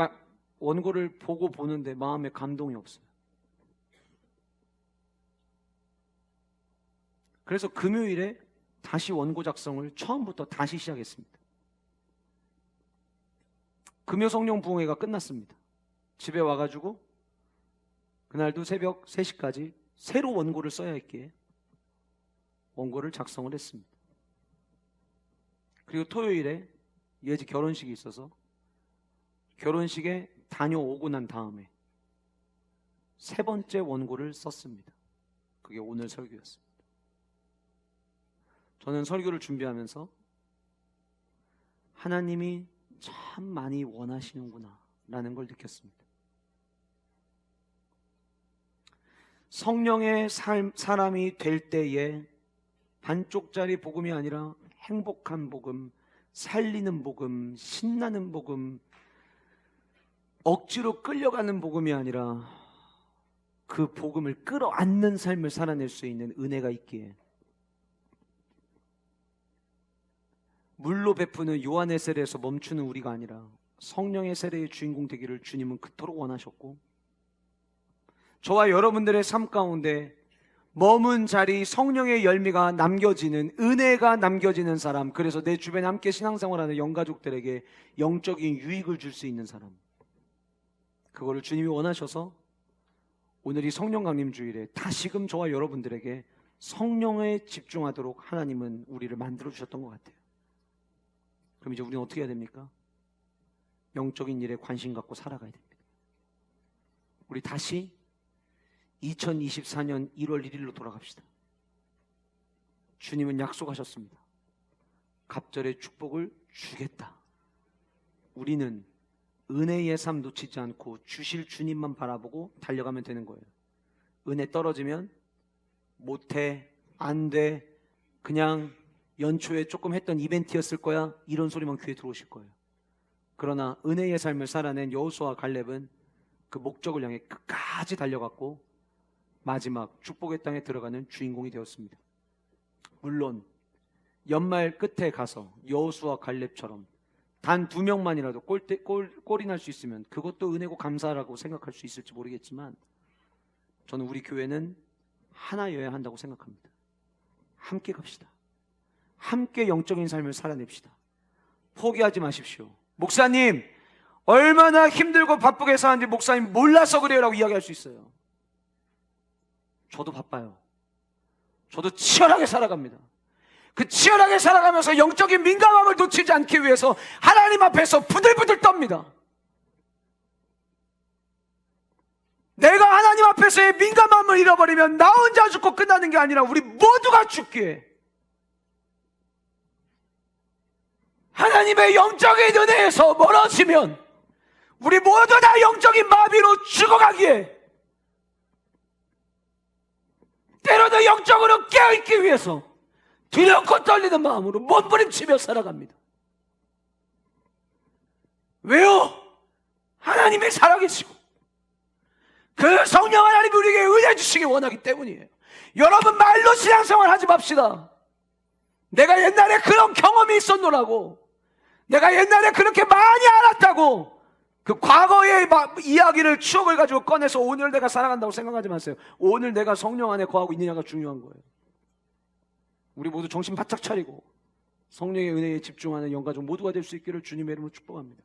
원고를 보고 보는데 마음에 감동이 없어요. 그래서 금요일에 다시 원고 작성을 처음부터 다시 시작했습니다. 금요 성령 부흥회가 끝났습니다. 집에 와가지고 그날도 새벽 3시까지 새로 원고를 써야 했기에 원고를 작성을 했습니다. 그리고 토요일에 예지 결혼식이 있어서 결혼식에 다녀오고 난 다음에 세 번째 원고를 썼습니다. 그게 오늘 설교였습니다. 저는 설교를 준비하면서 하나님이 참 많이 원하시는구나 라는 걸 느꼈습니다. 성령의 사람이 될 때에 반쪽짜리 복음이 아니라 행복한 복음, 살리는 복음, 신나는 복음, 억지로 끌려가는 복음이 아니라 그 복음을 끌어안는 삶을 살아낼 수 있는 은혜가 있기에 물로 베푸는 요한의 세례에서 멈추는 우리가 아니라 성령의 세례의 주인공 되기를 주님은 그토록 원하셨고 저와 여러분들의 삶 가운데 머문 자리 성령의 열매가 남겨지는 은혜가 남겨지는 사람, 그래서 내 주변에 함께 신앙생활하는 영가족들에게 영적인 유익을 줄 수 있는 사람, 그거를 주님이 원하셔서 오늘 이 성령 강림 주일에 다시금 저와 여러분들에게 성령에 집중하도록 하나님은 우리를 만들어 주셨던 것 같아요. 그럼 이제 우리는 어떻게 해야 됩니까? 영적인 일에 관심 갖고 살아가야 됩니다. 우리 다시 2024년 1월 1일로 돌아갑시다. 주님은 약속하셨습니다. 갑절의 축복을 주겠다. 우리는 은혜의 삶 놓치지 않고 주실 주님만 바라보고 달려가면 되는 거예요. 은혜 떨어지면 못해, 안 돼, 그냥 연초에 조금 했던 이벤트였을 거야, 이런 소리만 귀에 들어오실 거예요. 그러나 은혜의 삶을 살아낸 여호수아와 갈렙은 그 목적을 향해 끝까지 달려갔고 마지막 축복의 땅에 들어가는 주인공이 되었습니다. 물론 연말 끝에 가서 여호수아와 갈렙처럼 단 2명만이라도 꼴이 날 수 있으면 그것도 은혜고 감사라고 생각할 수 있을지 모르겠지만 저는 우리 교회는 하나여야 한다고 생각합니다. 함께 갑시다. 함께 영적인 삶을 살아냅시다. 포기하지 마십시오. 목사님 얼마나 힘들고 바쁘게 사는지 목사님 몰라서 그래요 라고 이야기할 수 있어요. 저도 바빠요. 저도 치열하게 살아갑니다. 그 치열하게 살아가면서 영적인 민감함을 놓치지 않기 위해서 하나님 앞에서 부들부들 떱니다. 내가 하나님 앞에서의 민감함을 잃어버리면 나 혼자 죽고 끝나는 게 아니라 우리 모두가 죽기에 하나님의 영적인 은혜에서 멀어지면 우리 모두 다 영적인 마비로 죽어가기에 때로는 영적으로 깨어있기 위해서 두렵고 떨리는 마음으로 몸부림치며 살아갑니다. 왜요? 하나님이 살아계시고 그 성령 하나님이 우리에게 은혜 주시기 원하기 때문이에요. 여러분 말로 신앙생활 하지 맙시다. 내가 옛날에 그런 경험이 있었노라고, 내가 옛날에 그렇게 많이 알았다고 그 과거의 이야기를, 추억을 가지고 꺼내서 오늘 내가 살아간다고 생각하지 마세요. 오늘 내가 성령 안에 거하고 있느냐가 중요한 거예요. 우리 모두 정신 바짝 차리고 성령의 은혜에 집중하는 영가족 모두가 될 수 있기를 주님의 이름으로 축복합니다.